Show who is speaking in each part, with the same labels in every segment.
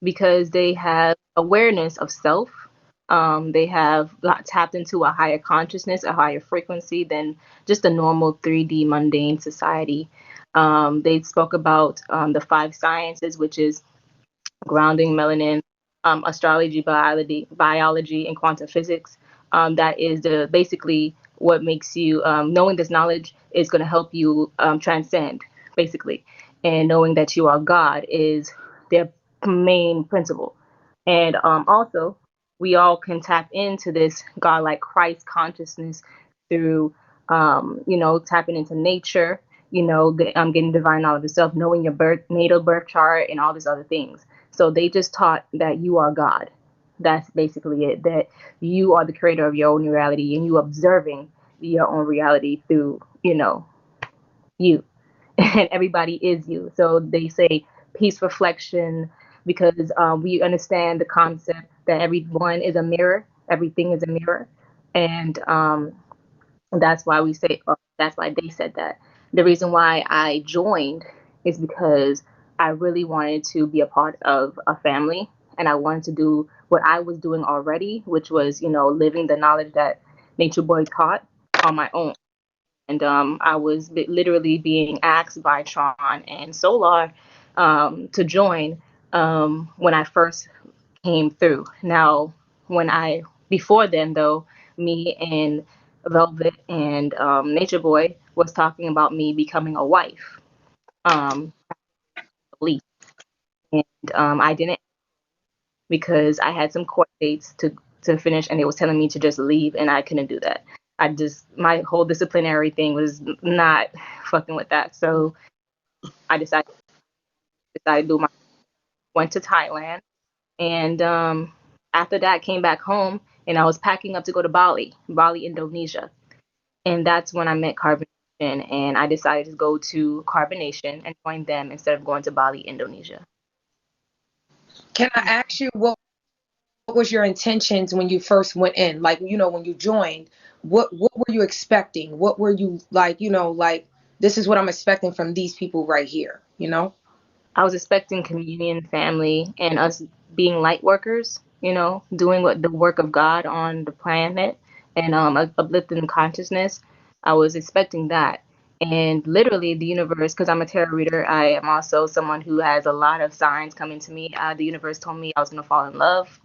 Speaker 1: because they have awareness of self. They have got tapped into a higher consciousness, a higher frequency than just a normal 3D mundane society. They spoke about the five sciences, which is grounding, melanin, astrology, biology, and quantum physics. That is the basically what makes you knowing this knowledge is going to help you transcend, basically, and knowing that you are God is their main principle. And also, we all can tap into this God-like Christ consciousness through, tapping into nature, getting divine knowledge of self, knowing your natal birth chart, and all these other things. So they just taught that you are God. That's basically it. That you are the creator of your own reality, and you observing your own reality through, you. And everybody is you. So they say peace reflection because we understand the concept that everyone is a mirror, everything is a mirror, and that's why we say, that's why they said that. The reason why I joined is because I really wanted to be a part of a family and I wanted to do what I was doing already, which was, living the knowledge that Nature Boy taught on my own. And I was literally being asked by Tron and Solar to join when I first came through. Now, before then though, me and Velvet and Nature Boy was talking about me becoming a wife, at least. And I didn't because I had some court dates to finish, and they was telling me to just leave, and I couldn't do that. My whole disciplinary thing was not fucking with that. So I decided to do my went to Thailand, and after that came back home, and I was packing up to go to Bali, Indonesia, and that's when I met Carbonation, and I decided to go to Carbonation and join them instead of going to Bali, Indonesia.
Speaker 2: Can I ask you what was your intentions when you first went in? Like, when you joined, what were you expecting? What were you like, like this is what I'm expecting from these people right here,
Speaker 1: I was expecting communion, family, and us being light workers, doing what the work of God on the planet and uplifting consciousness. I was expecting that. And literally, the universe, because I'm a tarot reader, I am also someone who has a lot of signs coming to me. The universe told me I was going to fall in love.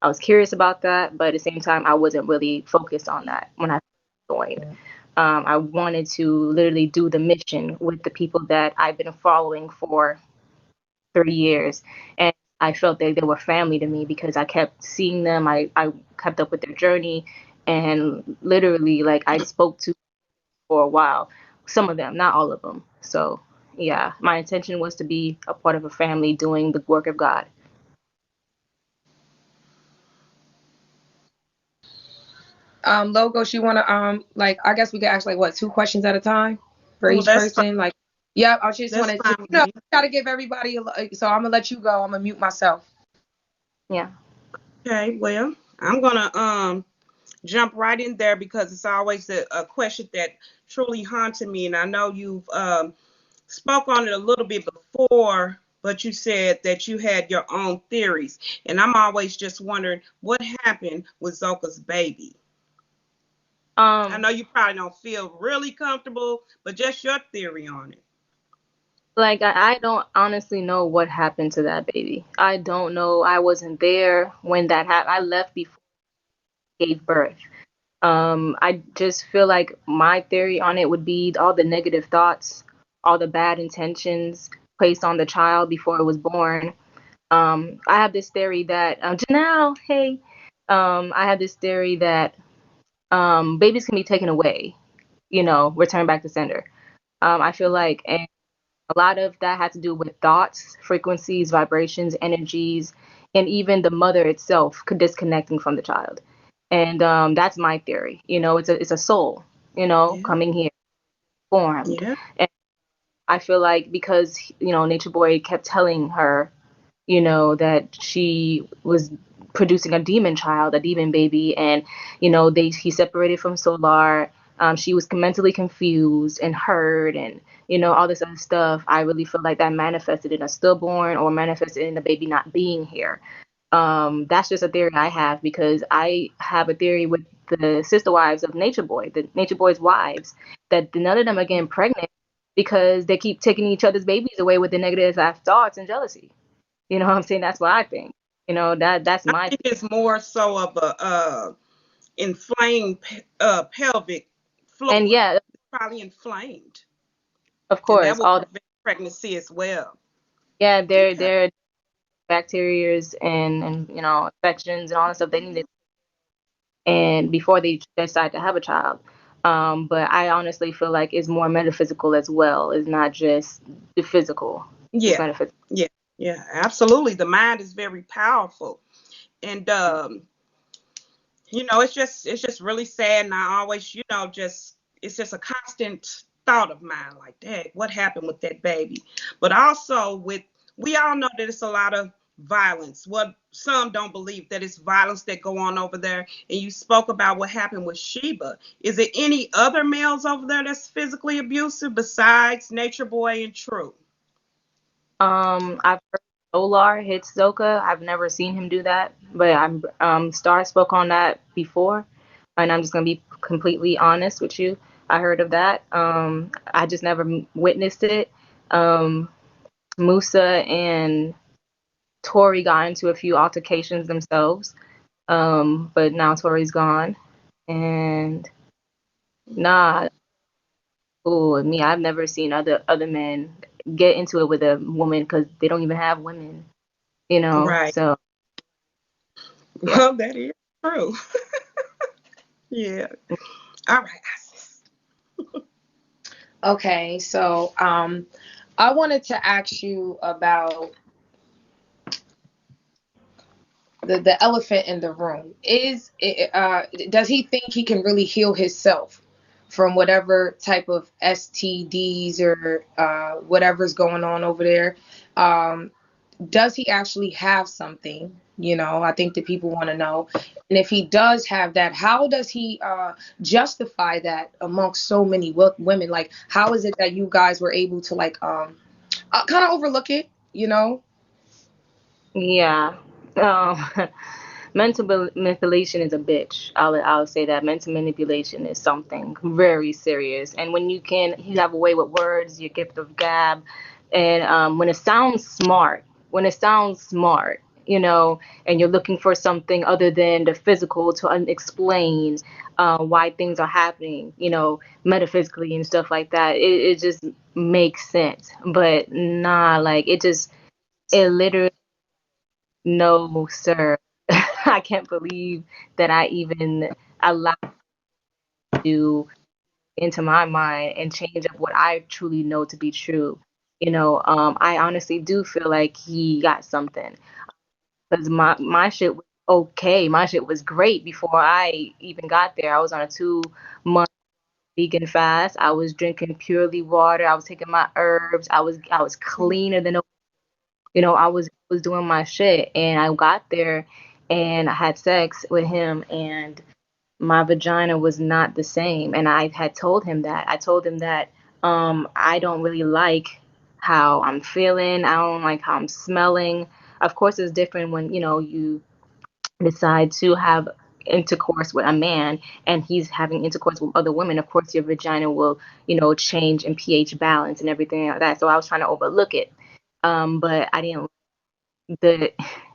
Speaker 1: I was curious about that, but at the same time, I wasn't really focused on that when I joined. I wanted to literally do the mission with the people that I've been following for 30 years. And I felt that they were family to me because I kept seeing them. I kept up with their journey. And literally, like, I spoke to for a while. Some of them, not all of them. So, yeah, my intention was to be a part of a family doing the work of God.
Speaker 2: Logos, you want to like, I guess we could ask like what, two questions at a time for
Speaker 3: Oh,
Speaker 2: each
Speaker 3: that's fine.
Speaker 2: person. Like, yeah, I just
Speaker 3: That's
Speaker 2: wanted to,
Speaker 3: fine with me.
Speaker 2: try to give everybody so I'm gonna let you go. I'm gonna mute myself.
Speaker 1: Yeah.
Speaker 3: Okay, well, I'm gonna jump right in there because it's always a question that truly haunted me, and I know you've spoke on it a little bit before, but you said that you had your own theories, and I'm always just wondering what happened with Zoka's baby. I
Speaker 1: Um,
Speaker 3: know you probably don't feel really comfortable, but just your theory on it.
Speaker 1: like I don't honestly know what happened to that baby. I don't know. I wasn't there when that happened. I left before he gave birth. I just feel like my theory on it would be all the negative thoughts, all the bad intentions placed on the child before it was born. I have this theory that Janelle, hey, I have this theory that babies can be taken away, returned back to sender. I feel like, and a lot of that had to do with thoughts, frequencies, vibrations, energies, and even the mother itself disconnecting from the child. And that's my theory. It's a soul,
Speaker 3: Yeah,
Speaker 1: coming here formed.
Speaker 3: yeah,
Speaker 1: And I feel like because Nature Boy kept telling her, that she was producing a demon child, a demon baby, and he separated from Solar. she was mentally confused and hurt and, all this other stuff. I really feel like that manifested in a stillborn or manifested in the baby not being here. That's just a theory I have, because I have a theory with the sister wives of Nature Boy, the Nature Boy's wives, that none of them are getting pregnant because they keep taking each other's babies away with the negative thoughts and jealousy. You know what I'm saying? That's what I think. That's
Speaker 3: I
Speaker 1: my
Speaker 3: think it's more so of a inflamed pelvic
Speaker 1: and
Speaker 3: floor.
Speaker 1: yeah,
Speaker 3: Probably inflamed,
Speaker 1: of
Speaker 3: and that
Speaker 1: course,
Speaker 3: will
Speaker 1: all
Speaker 3: prevent pregnancy as well.
Speaker 1: yeah,
Speaker 3: Okay.
Speaker 1: they're bacterias and infections and all that stuff they need to, and before they decide to have a child. But I honestly feel like it's more metaphysical as well. It's not just the physical. It's
Speaker 3: Yeah.
Speaker 1: metaphysical.
Speaker 3: Yeah. Yeah. Absolutely. The mind is very powerful, and it's just really sad. And I always, just it's just a constant thought of mine, like, dang, what happened with that baby? But also we all know that it's a lot of violence. What some don't believe that it's violence that go on over there. And you spoke about what happened with Sheba. Is there any other males over there that's physically abusive besides Nature Boy and True?
Speaker 1: I've heard Solar hits Zoka. I've never seen him do that, but Star spoke on that before, and I'm just gonna be completely honest with you. I heard of that. I just never witnessed it. Um, Musa and Tori got into a few altercations themselves, but now Tori's gone, and nah, ooh, me, I've never seen other men get into it with a woman because they don't even have women,
Speaker 3: Right.
Speaker 1: So yeah.
Speaker 3: Well, that is true. Yeah. All right, Isis.
Speaker 2: Okay, so I wanted to ask you about the elephant in the room. Does he think he can really heal himself from whatever type of STDs or whatever's going on over there? Does he actually have something? I think that people want to know. And if he does have that, how does he justify that amongst so many women? Like, how is it that you guys were able to kind of overlook it?
Speaker 1: Yeah. Um, mental manipulation is a bitch. I'll say that mental manipulation is something very serious. And when you have a way with words, your gift of gab, and when it sounds smart, and you're looking for something other than the physical to explain why things are happening, metaphysically and stuff like that, it just makes sense. But nah, like it literally, no, sir. I can't believe that I even allowed you into my mind and change up what I truly know to be true. I honestly do feel like he got something, because my shit was okay. My shit was great before I even got there. I was on a 2 month vegan fast. I was drinking purely water. I was taking my herbs. I was cleaner than I was doing my shit, and I got there and I had sex with him, and my vagina was not the same. And I had told him that. I told him that I don't really like how I'm feeling. I don't like how I'm smelling. Of course, it's different when, you decide to have intercourse with a man and he's having intercourse with other women. Of course, your vagina will, change in pH balance and everything like that. So I was trying to overlook it. But the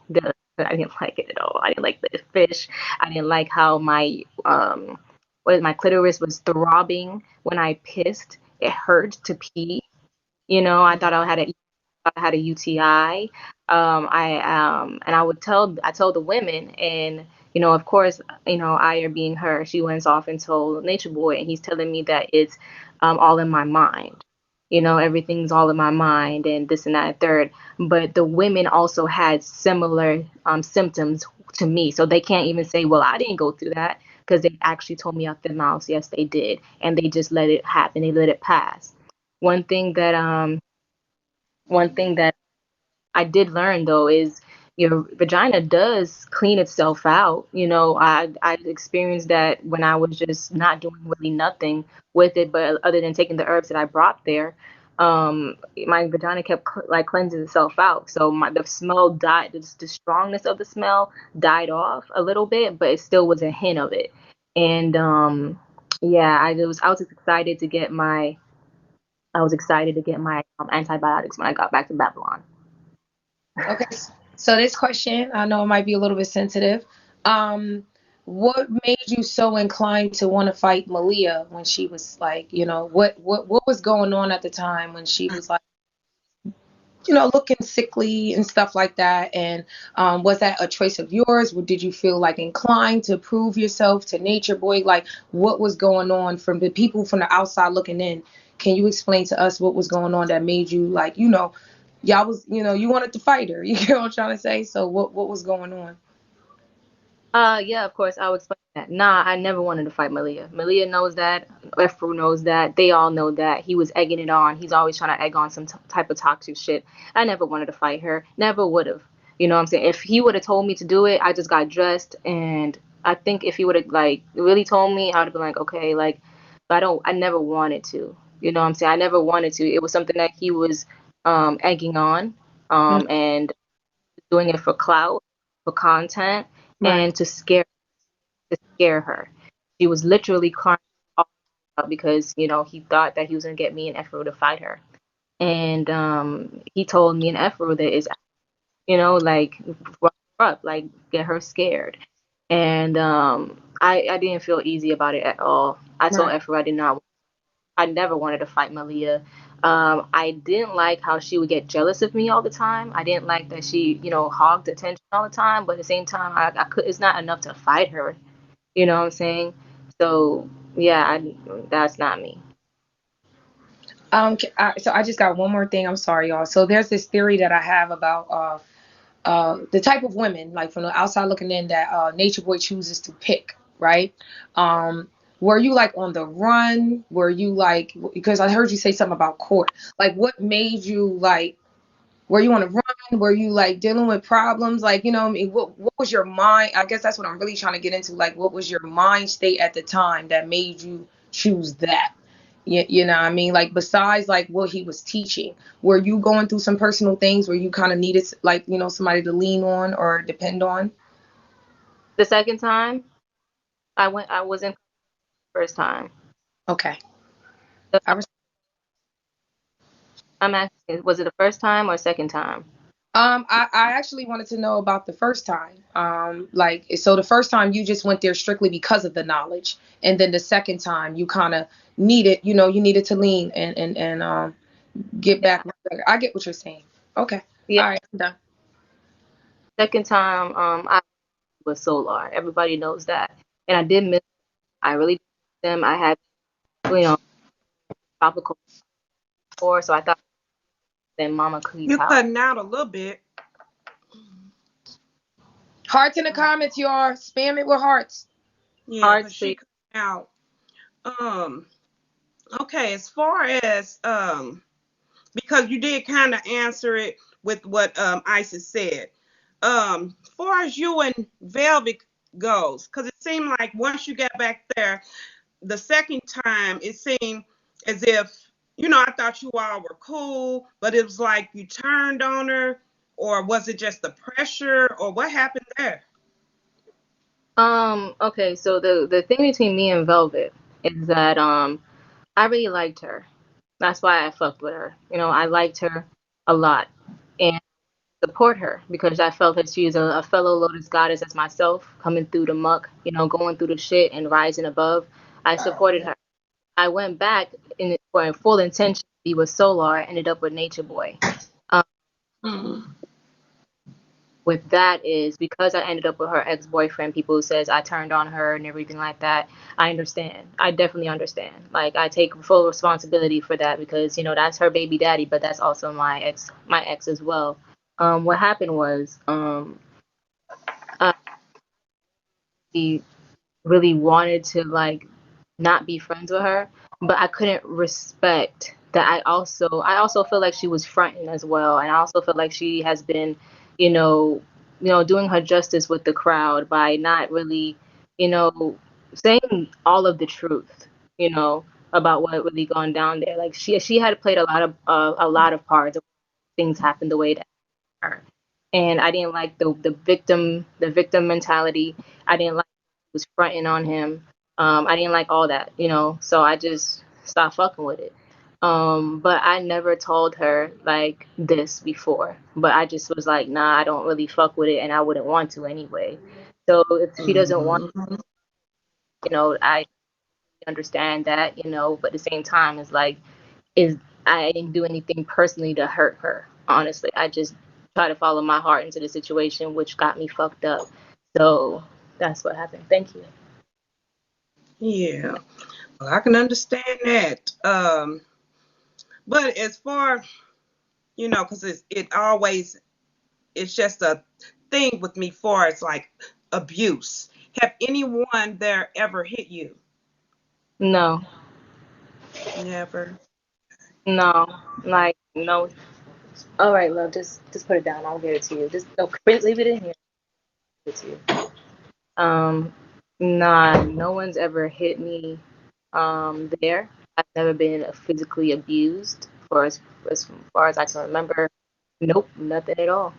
Speaker 1: the I didn't like it at all. I didn't like the fish. I didn't like how my clitoris was throbbing when I pissed. It hurt to pee. I thought I had a UTI. And I told the women, and of course, Aya being her, she went off and told Nature Boy, and he's telling me that it's all in my mind. Everything's all in my mind, and this and that and third. But the women also had similar symptoms to me, so they can't even say, well, I didn't go through that, because they actually told me out their mouths, yes, they did, and they just let it happen. They let it pass. One thing that um one thing that I did learn though is, your vagina does clean itself out. I experienced that when I was just not doing really nothing with it, but other than taking the herbs that I brought there, my vagina kept like cleansing itself out. So the smell died, the strongness of the smell died off a little bit, but it still was a hint of it. And yeah, I was just excited to get my antibiotics when I got back to Babylon.
Speaker 2: Okay. So this question, I know it might be a little bit sensitive. Um, what made you so inclined to want to fight Malia when she was like, what was going on at the time when she was like, looking sickly and stuff like that? And was that a choice of yours? Or did you feel like inclined to prove yourself to Nature Boy? Like, what was going on from the people from the outside looking in? Can you explain to us what was going on that made you like, y'all was, you wanted to fight her. You know what I'm trying to say? So what was going on?
Speaker 1: Yeah, of course, I would explain that. Nah, I never wanted to fight Malia. Malia knows that. Efru knows that. They all know that. He was egging it on. He's always trying to egg on some type of toxic shit. I never wanted to fight her. Never would have. You know what I'm saying? If he would have told me to do it, I just got dressed, and I think if he would have like really told me, I would have been like, okay, like, but I never wanted to. You know what I'm saying? I never wanted to. It was something that he was egging on,
Speaker 2: Mm,
Speaker 1: and doing it for clout, for content,
Speaker 2: right.
Speaker 1: and to scare her. She was literally crying out because he thought that he was gonna get me and Efro to fight her, and he told me and Efro that is like rough her up, like get her scared, and I didn't feel easy about it at all. I told
Speaker 2: Right.
Speaker 1: Efro I never wanted to fight Malia. I didn't like how she would get jealous of me all the time. I didn't like that she, hogged attention all the time. But at the same time, I could. It's not enough to fight her. You know what I'm saying? So yeah, that's not me.
Speaker 2: So I just got one more thing. I'm sorry, y'all. So there's this theory that I have about the type of women, like from the outside looking in, that Nature Boy chooses to pick, right? Um, were you like on the run? Were you like, because I heard you say something about court. Like, what made you like? Were you on a run? Were you like dealing with problems? Like, what I mean, what was your mind? I guess that's what I'm really trying to get into. Like, what was your mind state at the time that made you choose that? You know what I mean? Like, besides like what he was teaching, were you going through some personal things where you kind of needed like, somebody to lean on or depend on?
Speaker 1: The second time I wasn't the first time.
Speaker 2: Okay.
Speaker 1: The-
Speaker 2: I was,
Speaker 1: I'm asking, was it the first time or second time?
Speaker 2: I actually wanted to know about the first time. Like, so the first time you just went there strictly because of the knowledge, and then the second time you kind of needed, you needed to lean and get back. I get what you're saying. Okay.
Speaker 1: Yeah,
Speaker 2: All right. I'm done.
Speaker 1: second time I was Solar. Everybody knows that, and I did miss. I really did miss them. I had tropical before, so I thought then Mama Cleese
Speaker 3: You
Speaker 1: house.
Speaker 3: cutting out a little bit.
Speaker 2: Hearts in the comments, y'all. Spam it with hearts.
Speaker 3: Yeah,
Speaker 1: Hearts,
Speaker 3: because she
Speaker 1: please.
Speaker 3: cutting out. Um, okay, as far as because you did kind of answer it with what Isis said. As far as you and Velvet goes, because it seemed like once you got back there, the second time it seemed as if I thought you all were cool, but it was like you turned on her, or was it just the pressure, or what happened there?
Speaker 1: Okay, so the thing between me and Velvet is that I really liked her. That's why I fucked with her. I liked her a lot and support her because I felt that she is a fellow Lotus goddess as myself, coming through the muck, going through the shit and rising above. I supported her. I went back for full intention to be with Solar. I ended up with Nature Boy. Um,
Speaker 2: Mm.
Speaker 1: with that is because I ended up with her ex-boyfriend. People who says I turned on her and everything like that. I understand. I definitely understand. Like I take full responsibility for that because that's her baby daddy, but that's also my ex as well. What happened was I really wanted to like not be friends with her, but I couldn't respect that. I also feel like she was fronting as well, and I also feel like she has been, you know, doing her justice with the crowd by not really, you know, saying all of the truth, you know, about what really gone down there. Like she had played a lot of parts. Things happened the way that her. And I didn't like the victim mentality. I didn't like he was fronting on him. I didn't like all that, So I just stopped fucking with it. But I never told her like this before. But I just was like, nah, I don't really fuck with it, and I wouldn't want to anyway. So if she doesn't want,
Speaker 3: Mm-hmm.
Speaker 1: I understand that, but at the same time, it's like, is I didn't do anything personally to hurt her. Honestly, I just try to follow my heart into the situation, which got me fucked up. So that's what happened. Thank you.
Speaker 3: Yeah, well, I can understand that. But as far, because it's just a thing with me far as like abuse. Have anyone there ever hit you?
Speaker 1: No,
Speaker 3: Never.
Speaker 1: no, like no. All right, love, just put it down. I'll get it to you. Just no, leave it in here. Give it to you. Um, nah, no one's ever hit me. There. I've never been physically abused for as far as I can remember. Nope, nothing at all.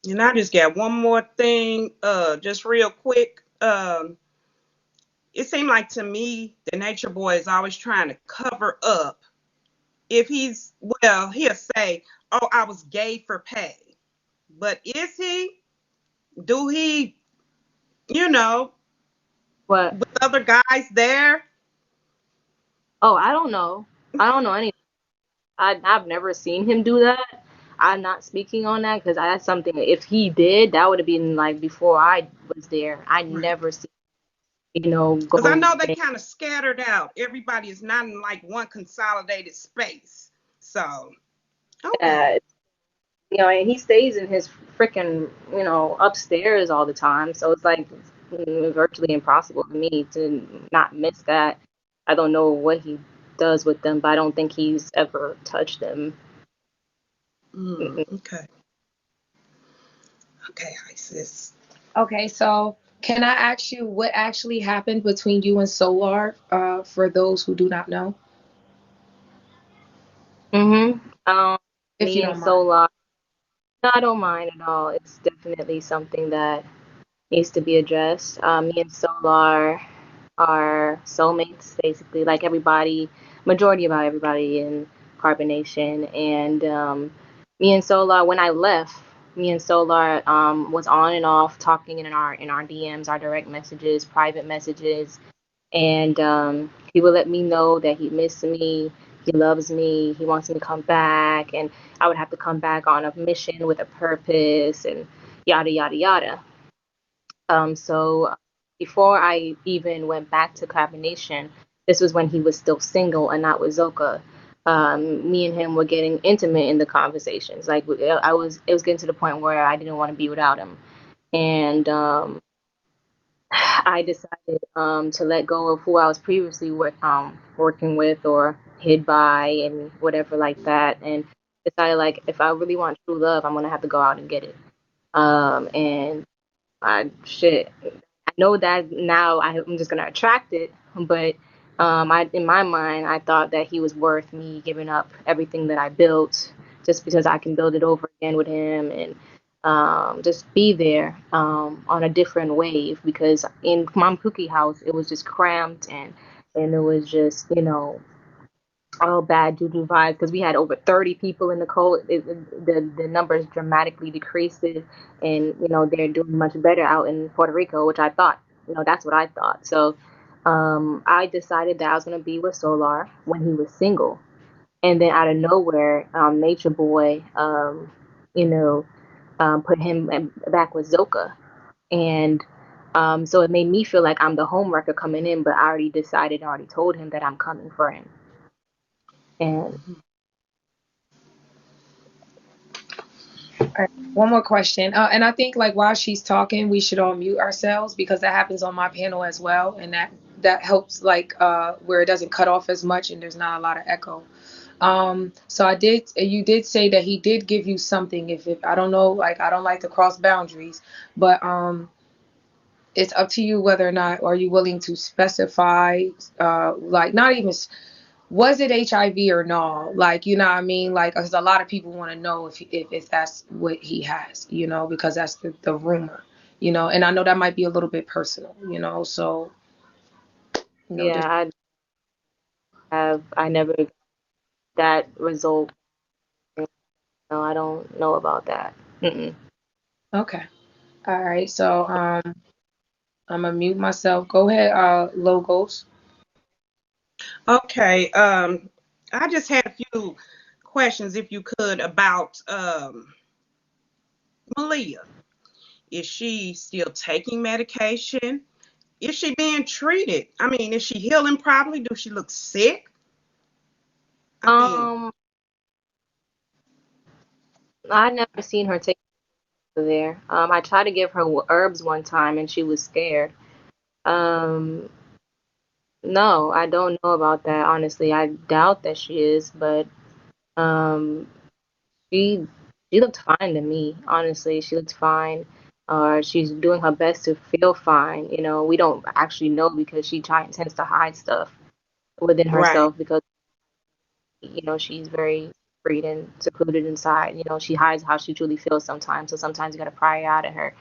Speaker 3: And I just got one more thing, just real quick. It seemed like to me the nature boy is always trying to cover up. If he'll say, "Oh, I was gay for pay," but is he? Do he? You know,
Speaker 1: What?
Speaker 3: with other guys there?
Speaker 1: Oh, I don't know. I don't know anything. I've never seen him do that. I'm not speaking on that because that's something. If he did, that would have been like before I was there. I
Speaker 3: Right.
Speaker 1: never see,
Speaker 3: Because I
Speaker 1: go.
Speaker 3: know they kind of scattered out. Everybody is not in like one consolidated space. So, okay.
Speaker 1: Uh, and he stays in his freaking, upstairs all the time. So it's like virtually impossible for me to not miss that. I don't know what he does with them, but I don't think he's ever touched them. Mm-mm.
Speaker 3: Okay. Okay, Isis.
Speaker 2: Okay, so can I ask you what actually happened between you and Solar, for those who do not know,
Speaker 1: Mm-hmm.
Speaker 2: if you
Speaker 1: Me and
Speaker 2: don't mind?
Speaker 1: Solar. No, I don't mind at all. It's definitely something that needs to be addressed. Me and Solar are soulmates, basically, like everybody, majority about everybody in Carbonation. And me and Solar, when I left, me and Solar was on and off talking in our DMs, our direct messages, private messages, and he would let me know that he missed me, he loves me, he wants me to come back, and I would have to come back on a mission with a purpose, and yada yada yada. So before I even went back to Carbonation, this was when he was still single and not with Zoka. Me and him were getting intimate in the conversations. Like it was getting to the point where I didn't want to be without him, and I decided to let go of who I was previously working with or hid by and whatever like that, and decided like if I really want true love, I'm gonna have to go out and get it. And shit, I know that now I'm just gonna attract it, but in my mind, I thought that he was worth me giving up everything that I built just because I can build it over again with him and just be there on a different wave. Because in Mom Cookie House, it was just cramped and it was just all bad juju vibes because we had over 30 people in the cult. The numbers dramatically decreased, and they're doing much better out in Puerto Rico, which I thought, that's what I thought. So I decided that I was gonna be with Solar when he was single, and then out of nowhere, Nature Boy, you know, put him back with Zoka, and so it made me feel like I'm the homewrecker coming in, but I already decided, I already told him that I'm coming for him, and
Speaker 2: All right, one more question, and I think like while she's talking, we should all mute ourselves because that happens on my panel as well, and that helps like where it doesn't cut off as much and there's not a lot of echo. So you did say that he did give you something. If I don't know, like I don't like to cross boundaries, but it's up to you whether or not are you willing to specify, like not even was it HIV or no? Like, you know what I mean? Like, because a lot of people want to know if that's what he has, you know, because that's the rumor, you know, and I know that might be a little bit personal, you know, so, you know,
Speaker 1: Yeah, I never got that result. No, I don't know about that. Mm-mm.
Speaker 2: okay. All right. So, I'm gonna mute myself. Go ahead, Logos.
Speaker 3: Okay. I just had a few questions, if you could, about Malia. Is she still taking medication? Is she being treated? I mean, is she healing properly? Does she look sick? I mean,
Speaker 1: Um, I never seen her take it there. I tried to give her herbs one time and she was scared. Um, no, I don't know about that, honestly. I doubt that she is, but um, she she looked fine to me, honestly. She looked fine. She's doing her best to feel fine. You know, we don't actually know because tends to hide stuff within
Speaker 3: right.
Speaker 1: herself because she's very freed and secluded inside. She hides how she truly feels sometimes. So sometimes you gotta pry it out of her.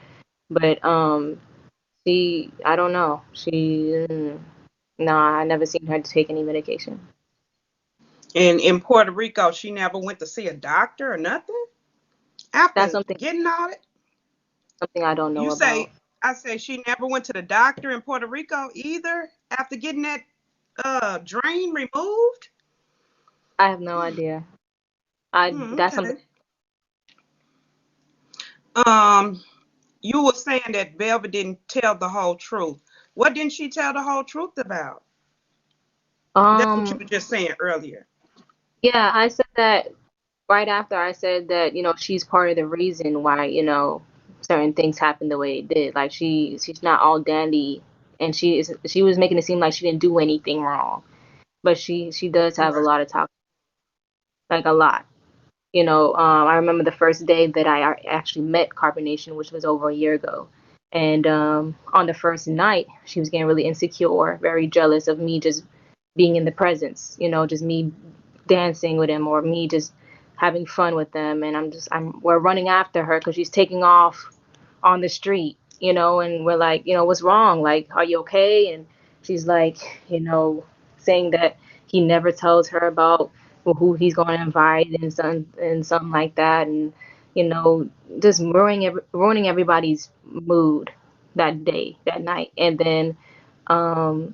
Speaker 1: But I don't know. Nah, I never seen her take any medication.
Speaker 3: And in Puerto Rico, she never went to see a doctor or nothing
Speaker 1: That's
Speaker 3: after
Speaker 1: something
Speaker 3: getting all it.
Speaker 1: I don't know
Speaker 3: You
Speaker 1: about.
Speaker 3: say, I say she never went to the doctor in Puerto Rico either after getting that drain removed.
Speaker 1: I have no idea. I That's something.
Speaker 3: Okay. Um, you were saying that Velvet didn't tell the whole truth. What didn't she tell the whole truth about? That's what you
Speaker 1: Um,
Speaker 3: were just saying earlier.
Speaker 1: yeah, I said that right after I said that, she's part of the reason why, certain things happened the way it did. Like she's not all dandy and she was making it seem like she didn't do anything wrong. But she does have a
Speaker 3: Right.
Speaker 1: lot of toxic, like a lot. I remember the first day that I actually met Carbonation, which was over a year ago. And on the first night, she was getting really insecure, very jealous of me just being in the presence, just me dancing with him or me just having fun with them. And we're running after her because she's taking off on the street, and we're like, what's wrong? Like, are you okay? And she's like, saying that he never tells her about who he's going to invite and something like that, and you know, just ruining everybody's mood that day, that night. And then um,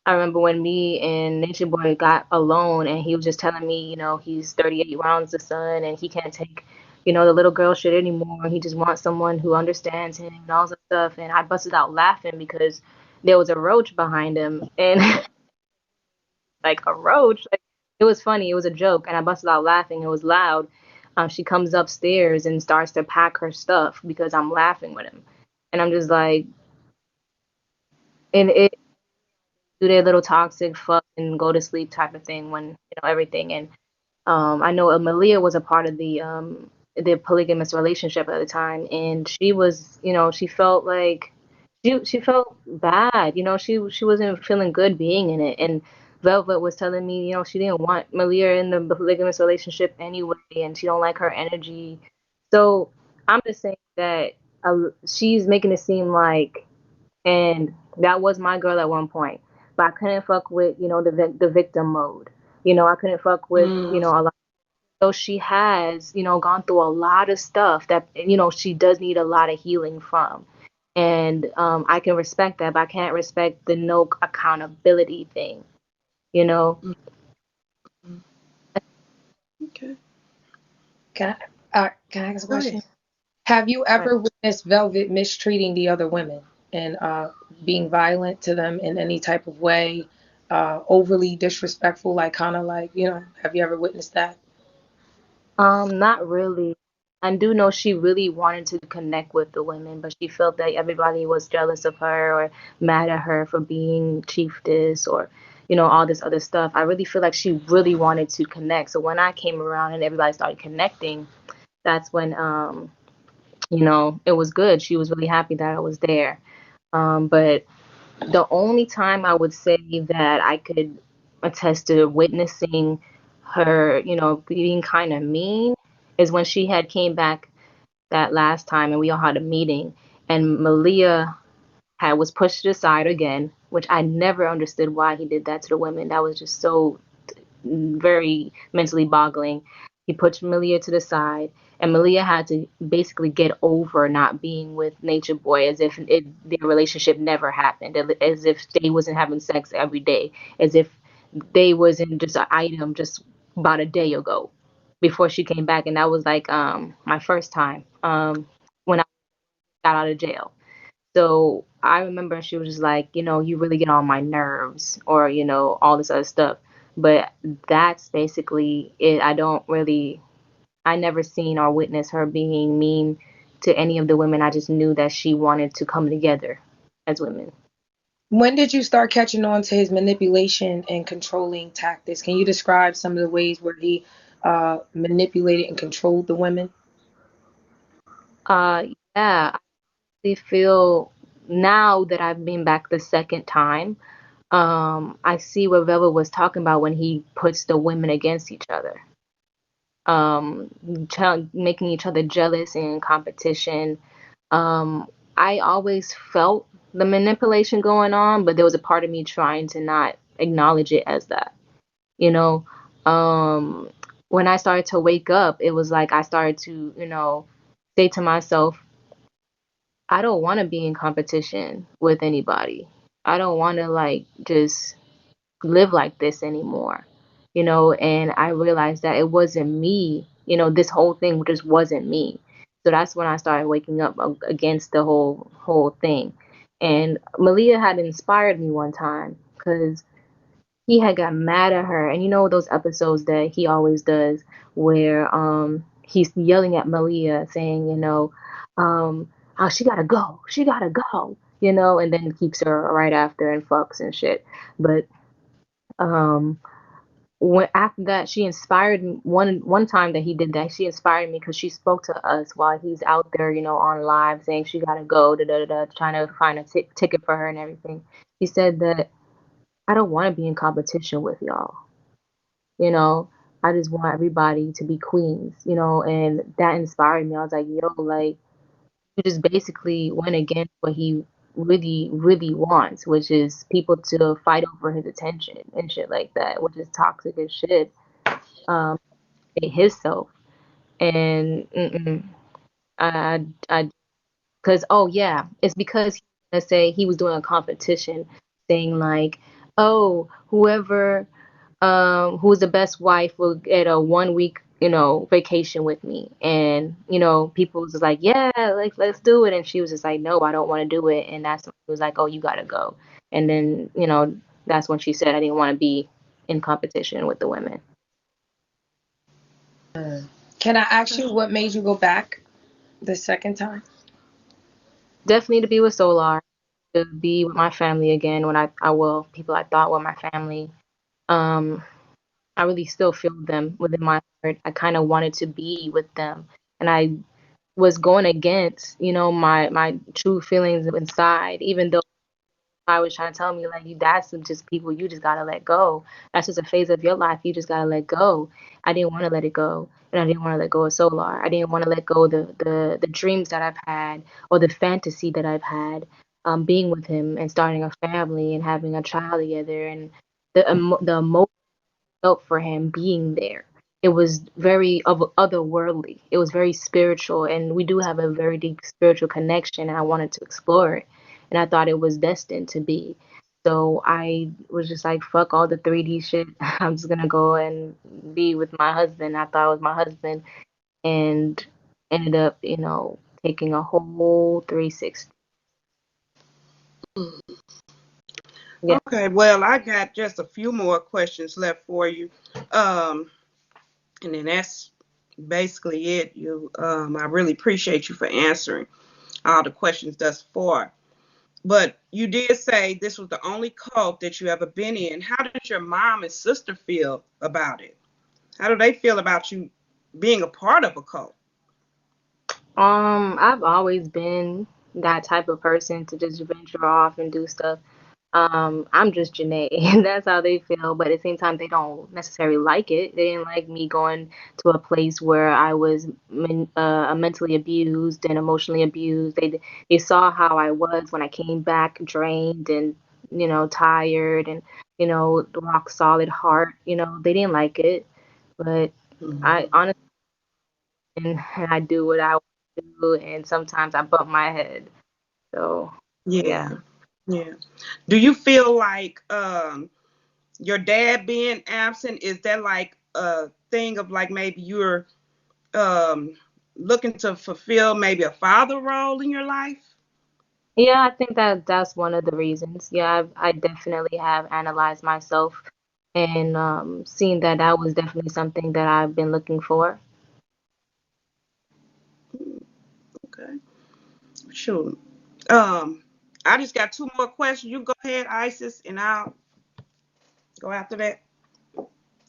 Speaker 1: I remember when me and Nature Boy got alone, and he was just telling me, he's 38 rounds the sun, and he can't take, the little girl shit anymore. He just wants someone who understands him and all that stuff. And I busted out laughing because there was a roach behind him, and like a roach. Like, it was funny. It was a joke, and I busted out laughing. It was loud. She comes upstairs and starts to pack her stuff because I'm laughing with him, and I'm just like, and it do their little toxic fuck and go to sleep type of thing when everything. And I know Malia was a part of the polygamous relationship at the time, and she was, she felt like she felt bad. She wasn't feeling good being in it. And Velvet was telling me, she didn't want Malia in the polygamous relationship anyway, and she don't like her energy. So I'm just saying that she's making it seem like, and that was my girl at one point, but I couldn't fuck with the victim mode. I couldn't fuck with
Speaker 2: Mm,
Speaker 1: a lot. So she has, gone through a lot of stuff that, she does need a lot of healing from. And I can respect that, but I can't respect the no accountability thing, you know?
Speaker 3: Mm, okay.
Speaker 2: can I ask a
Speaker 3: Go ahead.
Speaker 2: question? Have you
Speaker 1: Right.
Speaker 2: ever witnessed Velvet mistreating the other women and being violent to them in any type of way, overly disrespectful, like kind of like, you know, have you ever witnessed that?
Speaker 1: Not really. I do know she really wanted to connect with the women, but she felt that everybody was jealous of her or mad at her for being chiefess or, all this other stuff. I really feel like she really wanted to connect. So when I came around and everybody started connecting, that's when it was good. She was really happy that I was there. But the only time I would say that I could attest to witnessing her, being kind of mean is when she had came back that last time and we all had a meeting and Malia was pushed aside again, which I never understood why he did that to the women. That was just so very mentally boggling. He pushed Malia to the side, and Malia had to basically get over not being with Nature Boy as if their relationship never happened, as if they wasn't having sex every day, as if they wasn't just an item just about a day ago before she came back. And that was like my first time when I got out of jail. So I remember she was just like, you really get on my nerves, or, all this other stuff. But that's basically it. I never seen or witnessed her being mean to any of the women. I just knew that she wanted to come together as women.
Speaker 2: When did you start catching on to his manipulation and controlling tactics? Can you describe some of the ways where he manipulated and controlled the women?
Speaker 1: Uh, yeah, I really feel now that I've been back the second time, I see what Velva was talking about when he puts the women against each other, um, making each other jealous and competition. Um, I always felt the manipulation going on, but there was a part of me trying to not acknowledge it as that. You know, um, when I started to wake up, it was like I started to, say to myself, I don't want to be in competition with anybody. I don't want to like just live like this anymore, and I realized that it wasn't me, this whole thing just wasn't me. So that's when I started waking up against the whole thing. And Malia had inspired me one time because he had got mad at her, and those episodes that he always does where he's yelling at Malia saying, oh, she gotta go, and then keeps her right after and fucks and shit. But um when after that she inspired me. One time that he did that, she inspired me because she spoke to us while he's out there, on live saying she gotta go, da da da, trying to find a ticket for her and everything. He said that I don't want to be in competition with y'all, you know. I just want everybody to be queens, and that inspired me. I was like, yo, like you just basically went against what he really, really wants, which is people to fight over his attention and shit like that, which is toxic as shit. Um, his self and I because oh yeah, it's because let's say he was doing a competition, saying like, oh, whoever who's the best wife will get a 1 week, vacation with me. And, people was just like, yeah, like let's do it. And she was just like, no, I don't want to do it. And that's when he was like, oh, you gotta go. And then, that's when she said I didn't want to be in competition with the women.
Speaker 2: Can I ask you what made you go back the second time?
Speaker 1: Definitely to be with Solar, to be with my family again when I will, people I thought were my family. Um, I really still feel them within my heart. I kind of wanted to be with them. And I was going against, my true feelings inside, even though I was trying to tell me like that's just people you just gotta let go. That's just a phase of your life. You just gotta let go. I didn't want to let it go. And I didn't want to let go of Solar. I didn't want to let go of the dreams that I've had or the fantasy that I've had, being with him and starting a family and having a child together, and the emotion felt for him being there. It was very otherworldly. It was very spiritual, and we do have a very deep spiritual connection. And I wanted to explore it, and I thought it was destined to be. So I was just like, fuck all the 3D shit. I'm just gonna go and be with my husband. I thought it was my husband, and ended up, taking a whole 360. Yeah,
Speaker 3: Okay, well, I got just a few more questions left for you. Um, and then that's basically it. I really appreciate you for answering all the questions thus far. But you did say this was the only cult that you ever been in. How did your mom and sister feel about it? How do they feel about you being a part of a cult?
Speaker 1: I've always been that type of person to just venture off and do stuff. I'm just Janae, and that's how they feel. But at the same time, they don't necessarily like it. They didn't like me going to a place where I was mentally abused and emotionally abused. They saw how I was when I came back drained and tired and rock solid heart. They didn't like it, but I
Speaker 3: Mhm.
Speaker 1: honestly and I do what I want to do, and sometimes I bump my head. So yeah.
Speaker 3: Yeah, yeah. Do you feel like your dad being absent, is that like a thing of like maybe you're um looking to fulfill maybe a father role in your life?
Speaker 1: Yeah, I think that that's one of the reasons. Yeah, I definitely have analyzed myself and seen that that was definitely something that I've been looking for.
Speaker 3: Okay, sure. Um, I just got two more questions. You go ahead, Isis, and I'll go after that.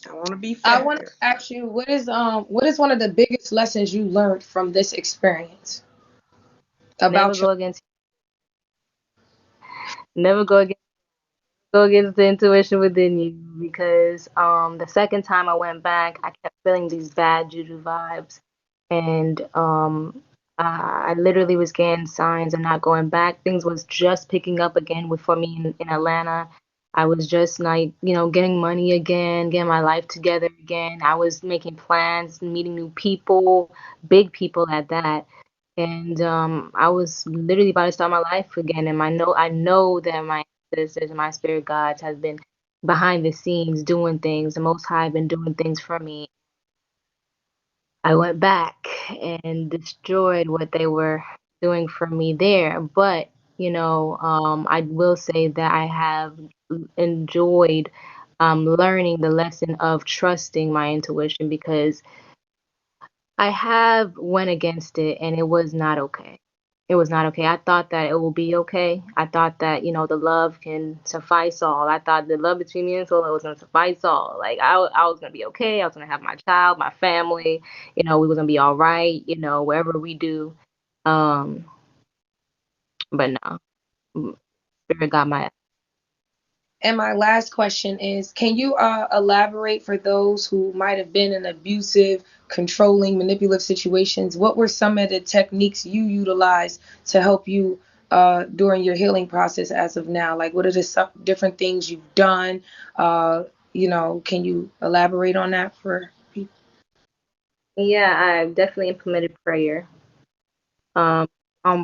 Speaker 3: I want to be
Speaker 2: I
Speaker 3: fair
Speaker 2: want to
Speaker 3: here.
Speaker 2: ask you, what is one of the biggest lessons you learned from this experience
Speaker 1: Never
Speaker 2: about
Speaker 1: go against never go against the intuition within you because the second time I went back, I kept feeling these bad juju vibes, and I literally was getting signs of not going back. Things was just picking up again with for me in Atlanta. I was just like, getting money again, getting my life together again. I was making plans, meeting new people, big people at that. And I was literally about to start my life again. And I know that my ancestors and my spirit guides have been behind the scenes doing things. The Most High have been doing things for me. I went back and destroyed what they were doing for me there. But, I will say that I have enjoyed learning the lesson of trusting my intuition because I have went against it and it was not okay. It was not okay. I thought that it will be okay. I thought that, the love can suffice all. I thought the love between me and Sola was going to suffice all. Like, I was going to be okay. I was going to have my child, my family, we was going to be all right, wherever we do. Um, but no, Spirit got my.
Speaker 2: And my last question is, can you elaborate for those who might have been in abusive, controlling, manipulative situations? What were some of the techniques you utilized to help you during your healing process as of now? Like, what are the different things you've done? Can you elaborate on that for people?
Speaker 1: Yeah, I definitely implemented prayer. Um,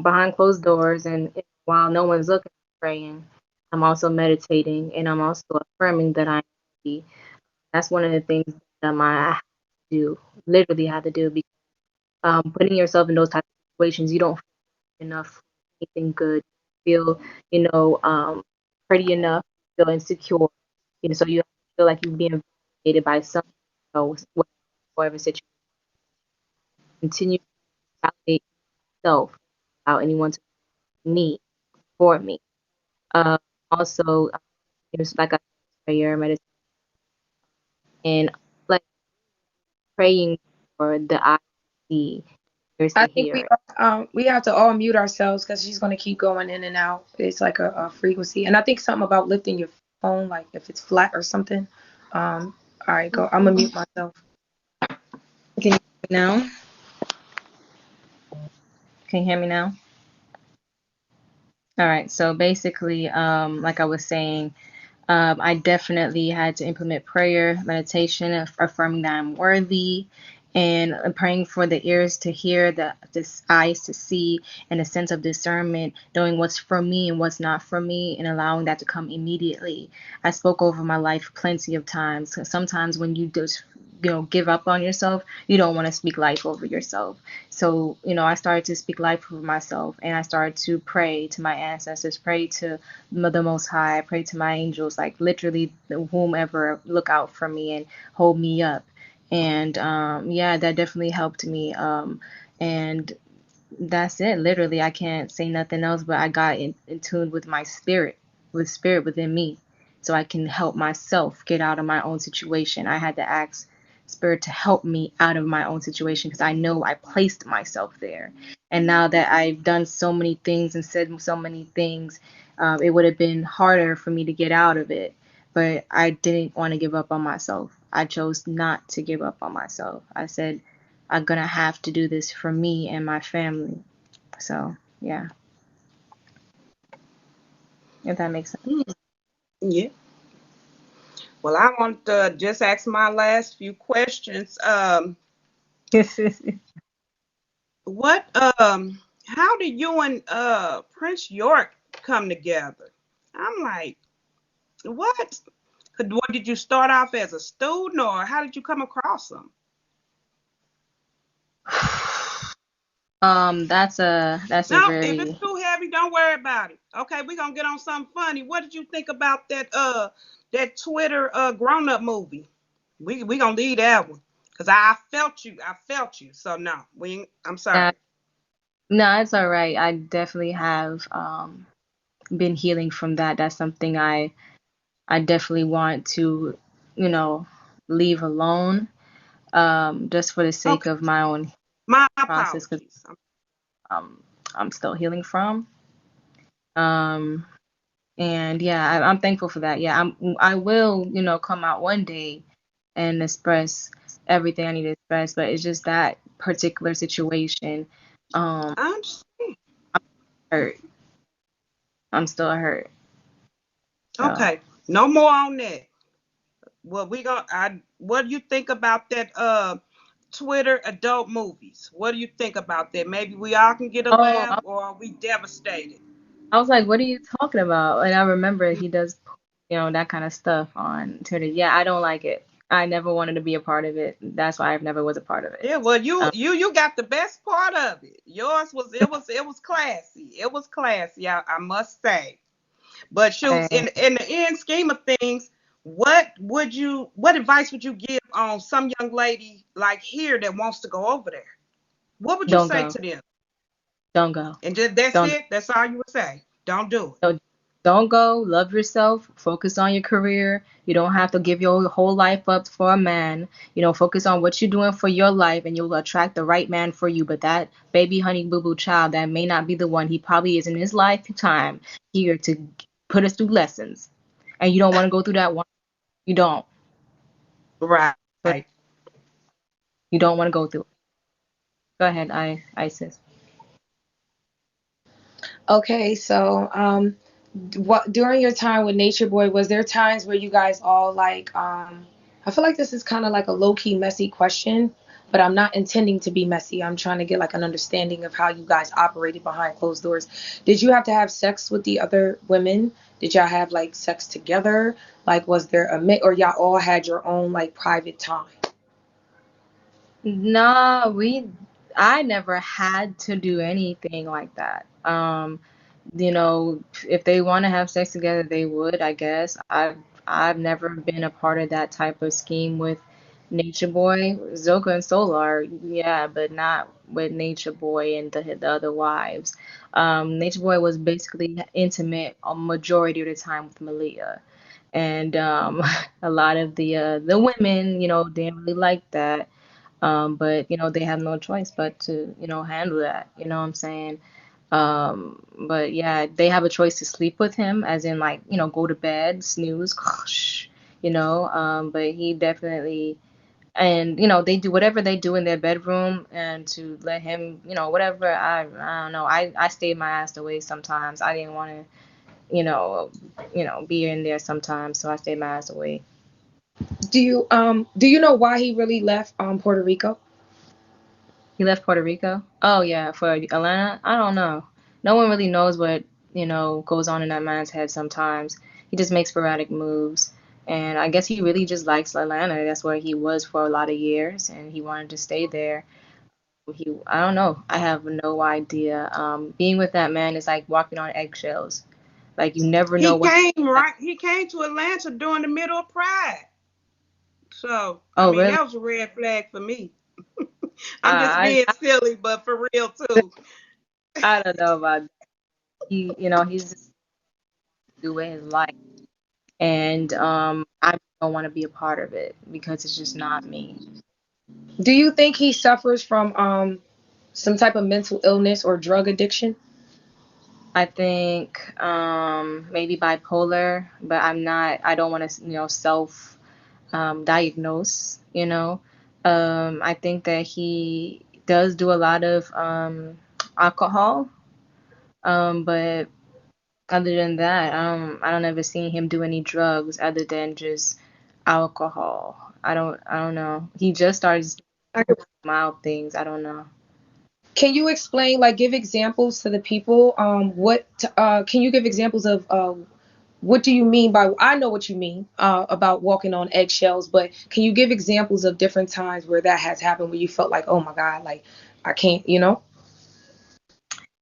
Speaker 1: behind closed doors and while no one's looking, I'm praying. I'm also meditating and I'm also affirming that I'm worthy. That's one of the things that I have to do, literally have to do, because putting yourself in those types of situations, you don't feel enough for anything good. You feel, pretty enough, you feel insecure, so you feel like you're being validated by someone else, whatever situation. Continue to validate yourself without anyone to me for me. Uh, also, just like I said, prayer, meditation, and like praying for the eye to see, ears
Speaker 2: I
Speaker 1: to
Speaker 2: think
Speaker 1: hear.
Speaker 2: we have to all mute ourselves because she's going to keep going in and out. It's like a frequency, and I think something about lifting your phone, like if it's flat or something. All right, go. I'm gonna mute myself.
Speaker 1: Can you hear me now? Can you hear me now? All right. So basically, like I was saying, I definitely had to implement prayer, meditation, affirming that I'm worthy, and praying for the ears to hear, the eyes to see, and a sense of discernment, knowing what's for me and what's not for me, and allowing that to come immediately. I spoke over my life plenty of times. Sometimes when you just give up on yourself, you don't want to speak life over yourself. So I started to speak life over myself, and I started to pray to my ancestors, pray to the Most High, pray to my angels, like literally whomever look out for me and hold me up. And yeah, that definitely helped me. And that's it. Literally, I can't say nothing else, but I got in tune with my spirit, with spirit within me, so I can help myself get out of my own situation. I had to ask spirit to help me out of my own situation because I know I placed myself there. And now that I've done so many things and said so many things, it would have been harder for me to get out of it. But I didn't want to give up on myself. I chose not to give up on myself. I said, I'm gonna have to do this for me and my family. So yeah, if that makes
Speaker 3: Yeah. Well, I want to just ask my last few questions.
Speaker 1: sense.
Speaker 3: What how did you and Prince York come together? I'm like, what? What did you start off as a student, or how did you come across him?
Speaker 1: That's a
Speaker 3: No, if it's
Speaker 1: very
Speaker 3: too heavy, don't worry about it. Okay, we're gonna get on something funny. What did you think about that Twitter grown up movie? We gonna leave that one. Cause I felt you. I felt you. So no, we ain't, I'm
Speaker 1: uh,
Speaker 3: sorry.
Speaker 1: no, it's all right. I definitely have been healing from that. That's something I definitely want to, you know, leave alone, just for the sake
Speaker 3: Okay.
Speaker 1: of my own
Speaker 3: My
Speaker 1: process, because
Speaker 3: apologies.
Speaker 1: um I'm still healing from. Um, and yeah, I'm thankful for that. Yeah, I will, come out one day and express everything I need to express, but it's just that particular situation. Um,
Speaker 3: I'm
Speaker 1: hurt. I'm still hurt. So,
Speaker 3: okay. No more on that. Well, we got. What do you think about that? Twitter adult movies. What do you think about that? Maybe we all can get a
Speaker 1: oh,
Speaker 3: laugh, or are we devastated?
Speaker 1: I was like, what are you talking about? And I remember he does, that kind of stuff on Twitter. Yeah, I don't like it. I never wanted to be a part of it. That's why I've never was a part of it.
Speaker 3: Yeah, well, you
Speaker 1: Um,
Speaker 3: you got the best part of it. Yours was it was classy. It was classy. I must say. But shoot,
Speaker 1: I
Speaker 3: in the end scheme of things, what advice would you give on some young lady like here that wants to go over there? What would you
Speaker 1: don't
Speaker 3: say
Speaker 1: go.
Speaker 3: to them?
Speaker 1: Don't go.
Speaker 3: And just that's
Speaker 1: Don't
Speaker 3: it. That's all you would say. Don't do it.
Speaker 1: So don't go. Love yourself. Focus on your career. You don't have to give your whole life up for a man. Focus on what you're doing for your life, and you'll attract the right man for you. But that baby honey boo boo child, that may not be the one. He probably is in his lifetime here to put us through lessons, and you don't want to go through that one. You don't.
Speaker 3: Right.
Speaker 1: But you don't want to go through it. Go ahead, Isis.
Speaker 2: Okay, so what during your time with Nature Boy, was there times where you guys all like I feel like this is kind of like a low-key messy question, but I'm not intending to be messy. I'm trying to get like an understanding of how you guys operated behind closed doors. Did you have to have sex with the other women? Did y'all have like sex together? Like was there a mix, or y'all all had your own like private time?
Speaker 1: Nah, I never had to do anything like that. If they want to have sex together, they would, I guess. I've never been a part of that type of scheme with Nature Boy, Zoka and Solar, yeah, but not with Nature Boy and the other wives. Nature Boy was basically intimate a majority of the time with Malia. And a lot of the women, didn't really like that. But they have no choice but to, handle that. You know what I'm saying? But yeah, they have a choice to sleep with him, as in like, go to bed, snooze, but he definitely, and they do whatever they do in their bedroom and to let him, whatever. I don't know. I stayed my ass away sometimes. I didn't want to, be in there sometimes, so I stayed my ass away.
Speaker 2: Do you know why he really left Puerto Rico?
Speaker 1: He left Puerto Rico? Oh yeah, for Atlanta? I don't know. No one really knows what, goes on in that man's head sometimes. He just makes sporadic moves. And I guess he really just likes Atlanta. That's where he was for a lot of years and he wanted to stay there. I don't know. I have no idea. Being with that man is like walking on eggshells. Like you never know
Speaker 3: He
Speaker 1: what.
Speaker 3: came right. He came to Atlanta during the middle of Pride. So I
Speaker 1: Oh,
Speaker 3: mean
Speaker 1: really?
Speaker 3: that was a red flag for me. I'm just
Speaker 1: I
Speaker 3: being silly, but for real too.
Speaker 1: I don't know about that. He's just doing his life, and I don't want to be a part of it because it's just not me.
Speaker 2: Do you think he suffers from some type of mental illness or drug addiction?
Speaker 1: I think maybe bipolar, but I don't want to, self diagnose, I think that he does do a lot of alcohol, but other than that, I don't ever see him do any drugs other than just alcohol. I don't know. He just starts mild things. I don't know.
Speaker 2: Can you explain, like, give examples to the people? What can you give examples of? What do you mean by? I know what you mean about walking on eggshells, but can you give examples of different times where that has happened, where you felt like, oh my God, like I can't, you know?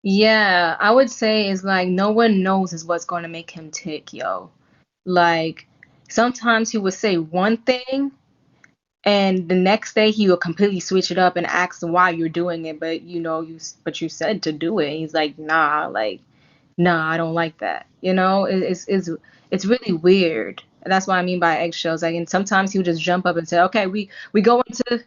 Speaker 1: Yeah, I would say it's like no one knows is what's going to make him tick, yo. Like sometimes he would say one thing and the next day he will completely switch it up and ask why you're doing it, but you said to do it. And he's like, nah, I don't like that. It's really weird. And that's what I mean by eggshells. Like, and sometimes he would just jump up and say, okay, we go into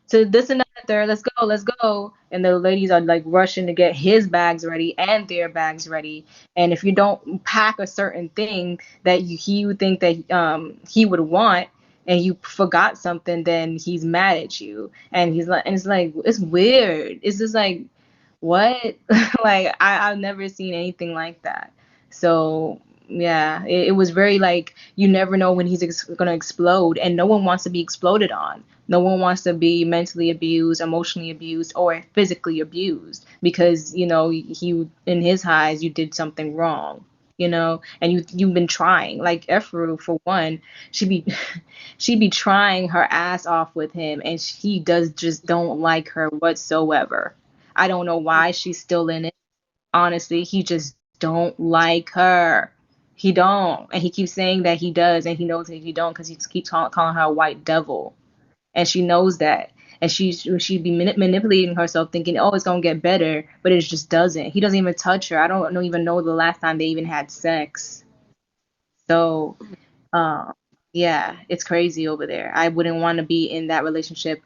Speaker 1: to this and that there, let's go, and the ladies are like rushing to get his bags ready and their bags ready, and if you don't pack a certain thing that he would think that he would want, and you forgot something, then he's mad at you, and it's like it's weird. It's just like, what? Like I've never seen anything like that. So yeah, it was very like you never know when he's gonna explode, and no one wants to be exploded on. No one wants to be mentally abused, emotionally abused, or physically abused because he in his eyes you did something wrong, and you've been trying. Like Efru, for one, she be she be trying her ass off with him, and he does just don't like her whatsoever. I don't know why she's still in it. Honestly, he just don't like her. He don't, and he keeps saying that he does, and he knows that he don't because he keeps calling her a white devil, and she knows that, and she'd be manipulating herself, thinking, oh, it's gonna get better, but it just doesn't. He doesn't even touch her. I don't even know the last time they even had sex. So, uh, yeah, it's crazy over there. I wouldn't want to be in that relationship,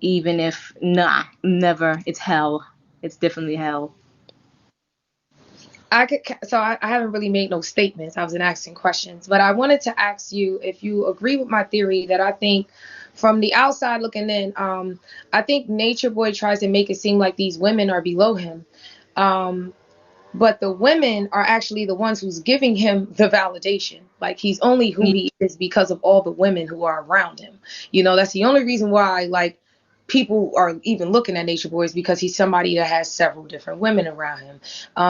Speaker 1: even if nah, never. It's hell. It's definitely hell.
Speaker 2: I haven't really made no statements. I was in asking questions, but I wanted to ask you if you agree with my theory that I think from the outside looking in, I think Nature Boy tries to make it seem like these women are below him. Um, but the women are actually the ones who's giving him the validation. Like he's only who he is because of all the women who are around him. That's the only reason why like people are even looking at Nature Boy is because he's somebody that has several different women around him.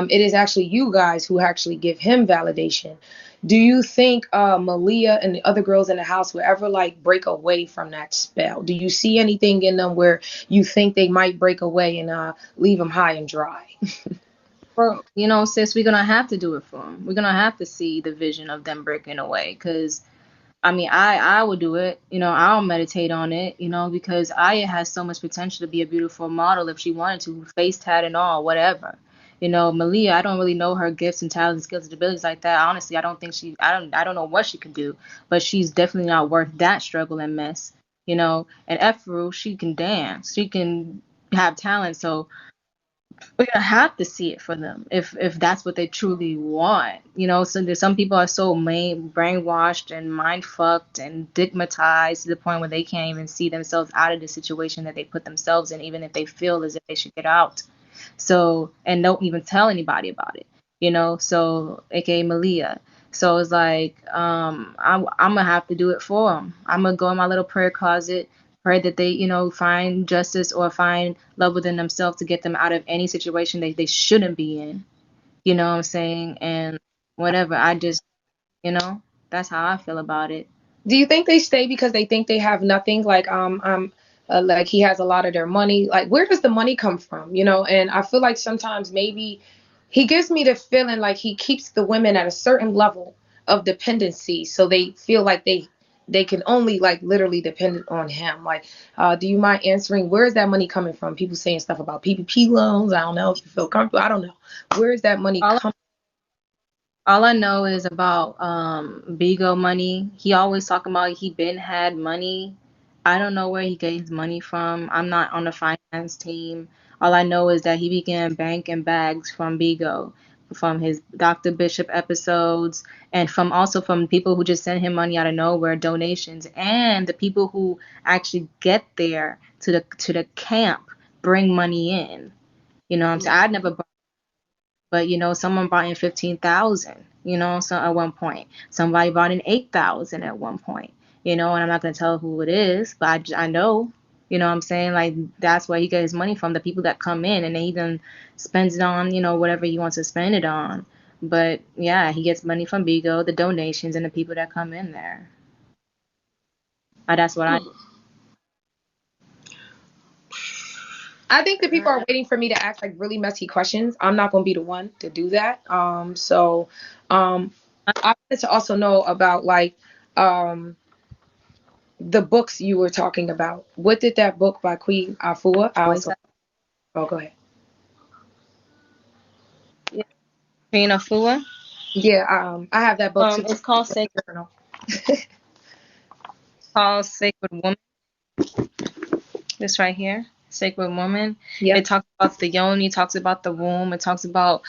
Speaker 2: It is actually you guys who actually give him validation. Do you think Malia and the other girls in the house will ever like break away from that spell? Do you see anything in them where you think they might break away and leave him high and dry?
Speaker 1: Well, sis, we're gonna have to do it for them. We're gonna have to see the vision of them breaking away, because I mean, I would do it. I'll meditate on it. Because Aya has so much potential to be a beautiful model if she wanted to, face tat and all, whatever. Malia, I don't really know her gifts and talents, skills, and abilities like that. Honestly, I don't think I don't know what she can do, but she's definitely not worth that struggle and mess. And Efru, she can dance, she can have talent, so we're gonna have to see it for them if that's what they truly want. So there's some people are so brainwashed and mind fucked and stigmatized to the point where they can't even see themselves out of the situation that they put themselves in, even if they feel as if they should get out. So, and don't even tell anybody about it. So aka Malia. So it's like I'm gonna have to do it for them. I'm gonna go in my little prayer closet, pray that they find justice or find love within themselves to get them out of any situation they shouldn't be in. You know what I'm saying? And whatever. I just, you know, that's how I feel about it.
Speaker 2: Do you think they stay because they think they have nothing? Like he has a lot of their money. Like where does the money come from? And I feel like sometimes maybe he gives me the feeling like he keeps the women at a certain level of dependency, so they feel like they can only like literally depend on him. Like, do you mind answering where is that money coming from? People saying stuff about PPP loans. I don't know if you feel comfortable. I don't know. Where is that money
Speaker 1: All
Speaker 2: coming?
Speaker 1: all I know is about Bigo money. He always talking about he been had money. I don't know where he get his money from. I'm not on the finance team. All I know is that he began banking bags from Bigo, from his Dr. Bishop episodes, and from also from people who just send him money out of nowhere, donations, and the people who actually get there to the camp bring money in. You know what I'm saying? I'd never, but someone brought in 15,000. So at one point, somebody brought in 8,000 at one point. And I'm not gonna tell who it is, but I know. What I'm saying? Like that's where he gets his money from, the people that come in, and then he then spends it on whatever he wants to spend it on. But yeah, he gets money from Bigo, the donations, and the people that come in there. That's what I.
Speaker 2: I think that people are waiting for me to ask like really messy questions. I'm not gonna be the one to do that. I wanted to also know about like the books you were talking about. What did that book by Queen Afua? Oh, go ahead.
Speaker 1: Yeah, Queen Afua.
Speaker 2: Yeah, I have that book too.
Speaker 1: It's called Sacred.
Speaker 2: Journal.
Speaker 1: Called Sacred Woman. This right here, Sacred Woman.
Speaker 2: Yep.
Speaker 1: It talks about the yoni, talks about the womb, it talks about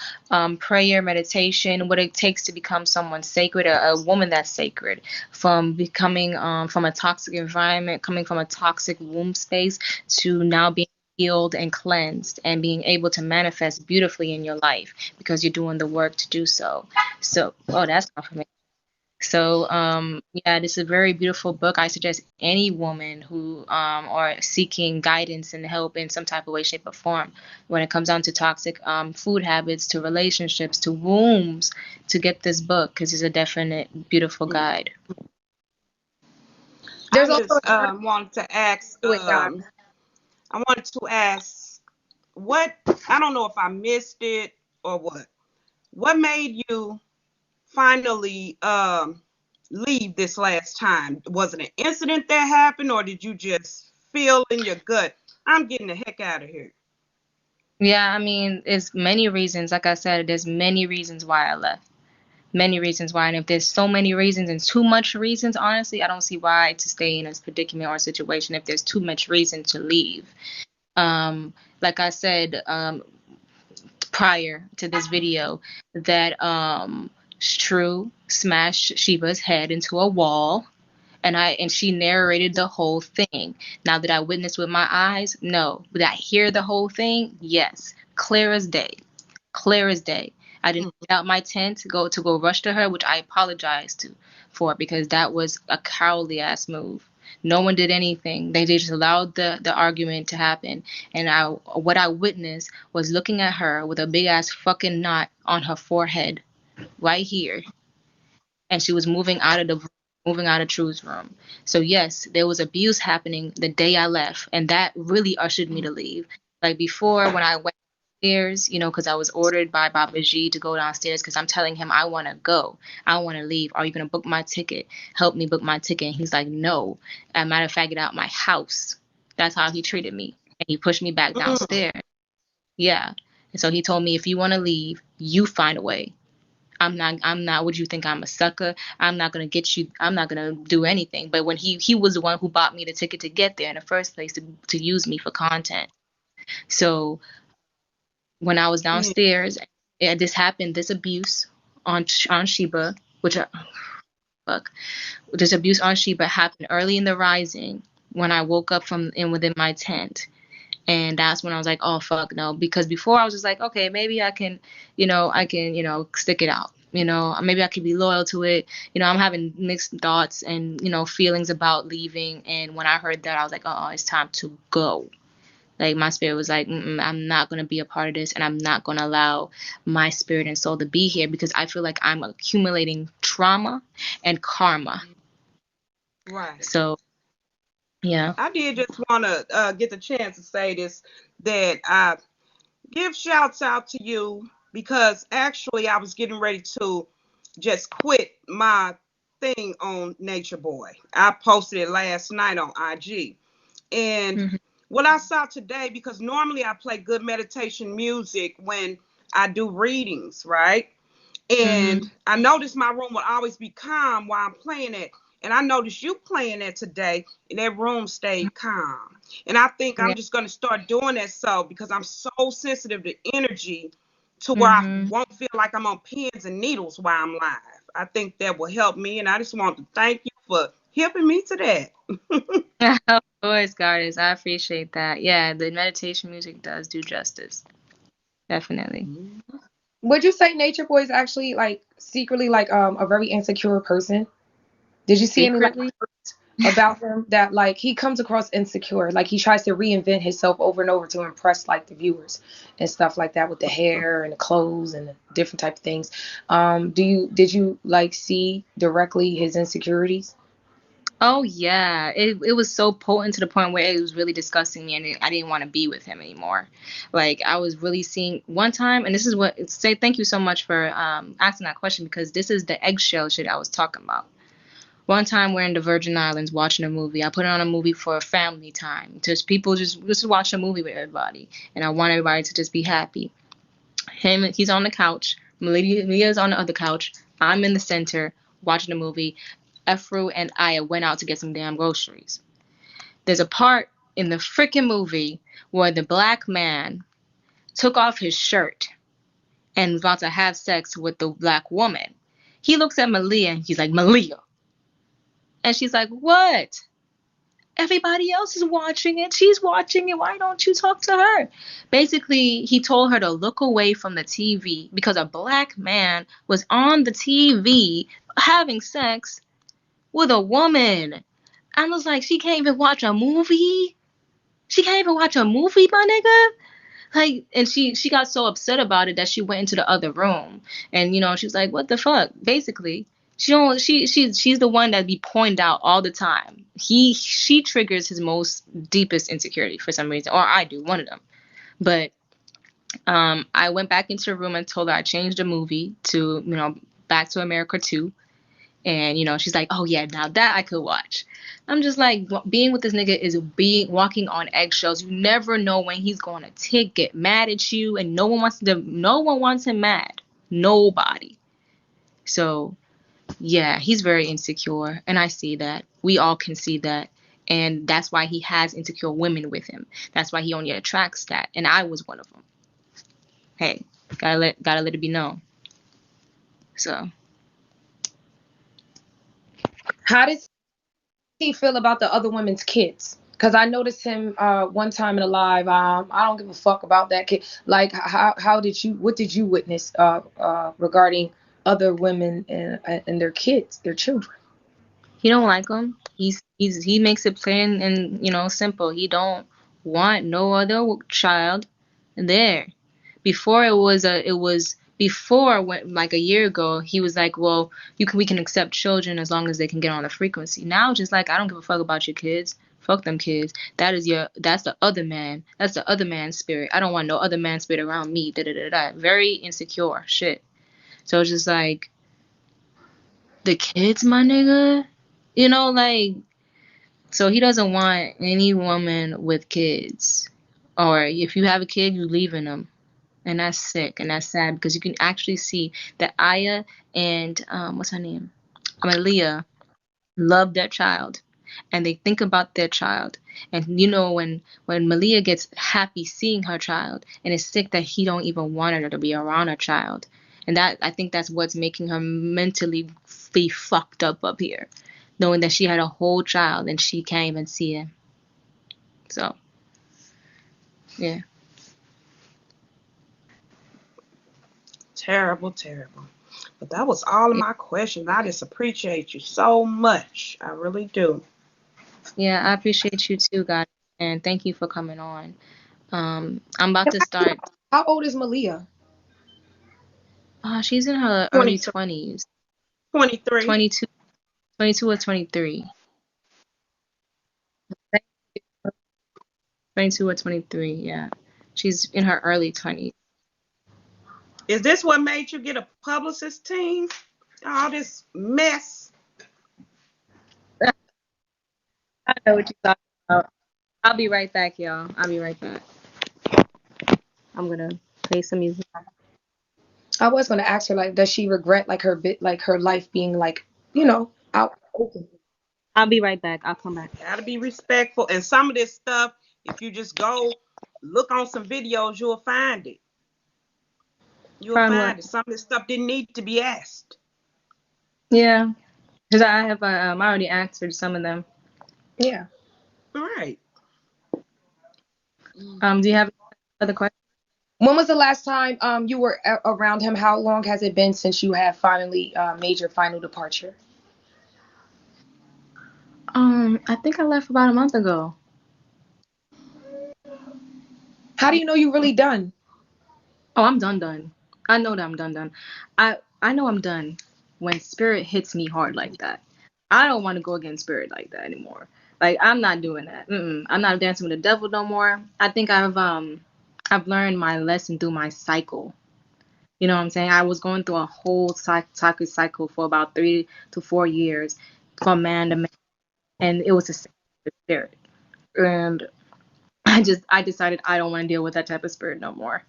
Speaker 1: prayer, meditation, what it takes to become someone sacred, a woman that's sacred, from becoming from a toxic environment, coming from a toxic womb space to now being healed and cleansed and being able to manifest beautifully in your life because you're doing the work to do so. So, oh, that's confirmation. So, yeah, this is a very beautiful book. I suggest any woman who are seeking guidance and help in some type of way, shape, or form when it comes down to toxic food habits, to relationships, to wombs, to get this book because it's a definite beautiful guide.
Speaker 2: There's
Speaker 3: I
Speaker 2: also
Speaker 3: just wanted to ask. I wanted to ask what, I don't know if I missed it or what. What made you finally leave this last time? Was it an incident that happened, or did you just feel in your gut, I'm getting the heck out of here?
Speaker 1: Yeah, I mean, it's many reasons. Like I said, there's many reasons why I left. Many reasons why. And if there's so many reasons and too much reasons, honestly, I don't see why to stay in a predicament or situation if there's too much reason to leave. Like I said, prior to this video, that Shrew smashed Sheba's head into a wall, and she narrated the whole thing. Now, did I witness with my eyes? No. Did I hear the whole thing? Yes. Clear as day. Clear as day. I didn't get out my tent to go rush to her, which I apologized for because that was a cowardly ass move. No one did anything. They just allowed the argument to happen. And what I witnessed was looking at her with a big ass fucking knot on her forehead, right here, and she was moving out of True's room. So yes, there was abuse happening the day I left, and that really ushered me to leave. Like before, when I went downstairs, because I was ordered by Baba G to go downstairs because I'm telling him I want to go, I want to leave. Are you gonna book my ticket? Help me book my ticket. And he's like, no. As a matter of fact, get out my house. That's how he treated me, and he pushed me back downstairs. Yeah, and so he told me, if you want to leave, you find a way. I'm not would you think I'm a sucker? I'm not gonna get you, I'm not gonna do anything. But when he was the one who bought me the ticket to get there in the first place to use me for content. So when I was downstairs, this happened, this abuse on Sheba, which fuck, this abuse on Sheba happened early in the rising when I woke up from within my tent. And that's when I was like, oh, fuck no. Because before I was just like, okay, maybe I can, stick it out. Maybe I could be loyal to it. I'm having mixed thoughts and, feelings about leaving. And when I heard that, I was like, oh, it's time to go. Like my spirit was like, I'm not going to be a part of this. And I'm not going to allow my spirit and soul to be here because I feel like I'm accumulating trauma and karma.
Speaker 3: Right.
Speaker 1: So, yeah.
Speaker 3: I did just want to get the chance to say this, that I give shouts out to you because actually I was getting ready to just quit my thing on Nature Boy. I posted it last night on IG. And what I saw today, because normally I play good meditation music when I do readings, right? And I noticed my room will always be calm while I'm playing it. And I noticed you playing it today, and that room stayed calm. And I think I'm just going to start doing that, so because I'm so sensitive to energy to where I won't feel like I'm on pins and needles while I'm live. I think that will help me. And I just want to thank you for helping me to that.
Speaker 1: Of course, Goddess. I appreciate that. Yeah, the meditation music does do justice. Definitely.
Speaker 2: Would you say Nature Boy is actually like secretly like a very insecure person? Did you see any like
Speaker 1: Secretly?
Speaker 2: about him that like he comes across insecure, like he tries to reinvent himself over and over to impress like the viewers and stuff like that with the hair and the clothes and the different type of things. Did you like see directly his insecurities?
Speaker 1: Oh yeah, it was so potent to the point where it was really disgusting me, and I didn't want to be with him anymore. Like I was really seeing one time, and this is what say. Thank you so much for asking that question, because this is the eggshell shit I was talking about. One time we're in the Virgin Islands watching a movie. I put on a movie for family time, just people just watch a movie with everybody, and I want everybody to just be happy. He's on the couch. Malia's on the other couch. I'm in the center watching the movie. Efru and Aya went out to get some damn groceries. There's a part in the freaking movie where the black man took off his shirt and was about to have sex with the black woman. He looks at Malia and he's like, Malia. And she's like, what? Everybody else is watching it. She's watching it. Why don't you talk to her? Basically, he told her to look away from the TV because a black man was on the TV having sex with a woman. I was like, she can't even watch a movie? She can't even watch a movie, my nigga? Like, and she got so upset about it that she went into the other room. And, she was like, what the fuck? Basically, she's the one that be pointed out all the time. She triggers his most deepest insecurity for some reason. Or I do, one of them. But I went back into the room and told her I changed the movie to, Back to America 2. And, she's like, oh, yeah, now that I could watch. I'm just like, being with this nigga is walking on eggshells. You never know when he's going to get mad at you. And no one wants him mad. Nobody. So, yeah, he's very insecure. And I see that. We all can see that. And that's why he has insecure women with him. That's why he only attracts that. And I was one of them. Hey, gotta let it be known. So.
Speaker 2: How does he feel about the other women's kids? Because I noticed him one time in a live. I don't give a fuck about that kid. Like, what did you witness regarding other women and their kids, their children?
Speaker 1: He don't like them. He makes it plain and simple. He don't want no other child there. Before before when like a year ago he was like, well, we can accept children as long as they can get on the frequency. Now just like, I don't give a fuck about your kids. Fuck them kids. That's the other man. That's the other man's spirit. I don't want no other man's spirit around me. Da da da da. Very insecure shit. So it's just like, the kids, my nigga. Like, so he doesn't want any woman with kids. Or if you have a kid, you leaving them. And that's sick and that's sad, because you can actually see that Aya and what's her name? Amalia love their child, and they think about their child. And when Malia gets happy seeing her child, and it's sick that he don't even want her to be around her child. And that, I think that's what's making her mentally be fucked up here, knowing that she had a whole child and she can't even see him. So, yeah.
Speaker 3: Terrible, terrible. But that was all of my questions. I just appreciate you so much. I really do.
Speaker 1: Yeah, I appreciate you too, guys, and thank you for coming on. I'm about to start.
Speaker 2: How old is Malia?
Speaker 1: She's in her early 20s.
Speaker 3: 23.
Speaker 1: 22, 22 or 23. 22 or 23, yeah. She's in her early 20s.
Speaker 3: Is this what made you get a publicist team? All this mess?
Speaker 1: I know what you're talking about. I'll be right back, y'all. I'll be right back. I'm gonna play some music.
Speaker 2: I was going to ask her, like, does she regret like her bit, like her life being like, out open?
Speaker 1: I'll be right back. I'll come back.
Speaker 3: Gotta be respectful. And some of this stuff, if you just go look on some videos, you'll find it. You'll
Speaker 1: Find what?
Speaker 3: find it. Some of this stuff didn't need to be asked.
Speaker 1: Yeah, because I have I already answered some of them.
Speaker 2: Yeah.
Speaker 3: All right.
Speaker 1: Do you have other questions?
Speaker 2: When was the last time you were around him? How long has it been since you have finally made your final departure?
Speaker 1: I think I left about a month ago.
Speaker 2: How do you know you really done?
Speaker 1: Oh, I'm done. I know that I'm done. I know I'm done when spirit hits me hard like that. I don't want to go against spirit like that anymore. Like I'm not doing that. I'm not dancing with the devil no more. I think I've learned my lesson through my cycle. You know what I'm saying? I was going through a whole cycle for about 3 to 4 years from man to man, and it was the same with spirit. And I decided I don't want to deal with that type of spirit no more.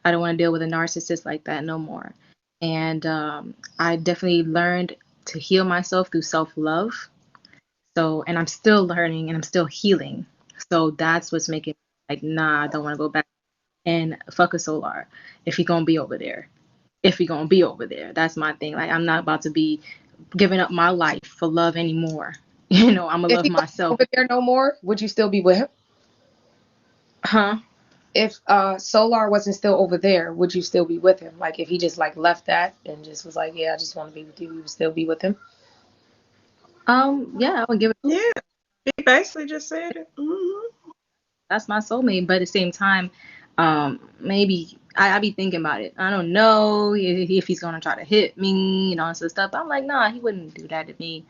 Speaker 1: I don't want to deal with a narcissist like that no more. And I definitely learned to heal myself through self-love. So, and I'm still learning and I'm still healing. So that's what's making me like, nah, I don't want to go back and fuck a solar if he gonna be over there. If he gonna be over there, that's my thing. Like I'm not about to be giving up my life for love anymore. I'm gonna
Speaker 2: If
Speaker 1: love
Speaker 2: he wasn't
Speaker 1: myself.
Speaker 2: over there no more, would you still be with him?
Speaker 1: Huh?
Speaker 2: If Solar wasn't still over there, would you still be with him? Like if he just like left that and just was like, yeah, I just want to be with you, you would still be with him?
Speaker 1: Yeah, I would give it.
Speaker 3: Yeah. He basically just said it. Mm-hmm.
Speaker 1: That's my soulmate. But at the same time, maybe I be thinking about it. I don't know if he's gonna try to hit me and all this stuff. But I'm like, nah, he wouldn't do that to me.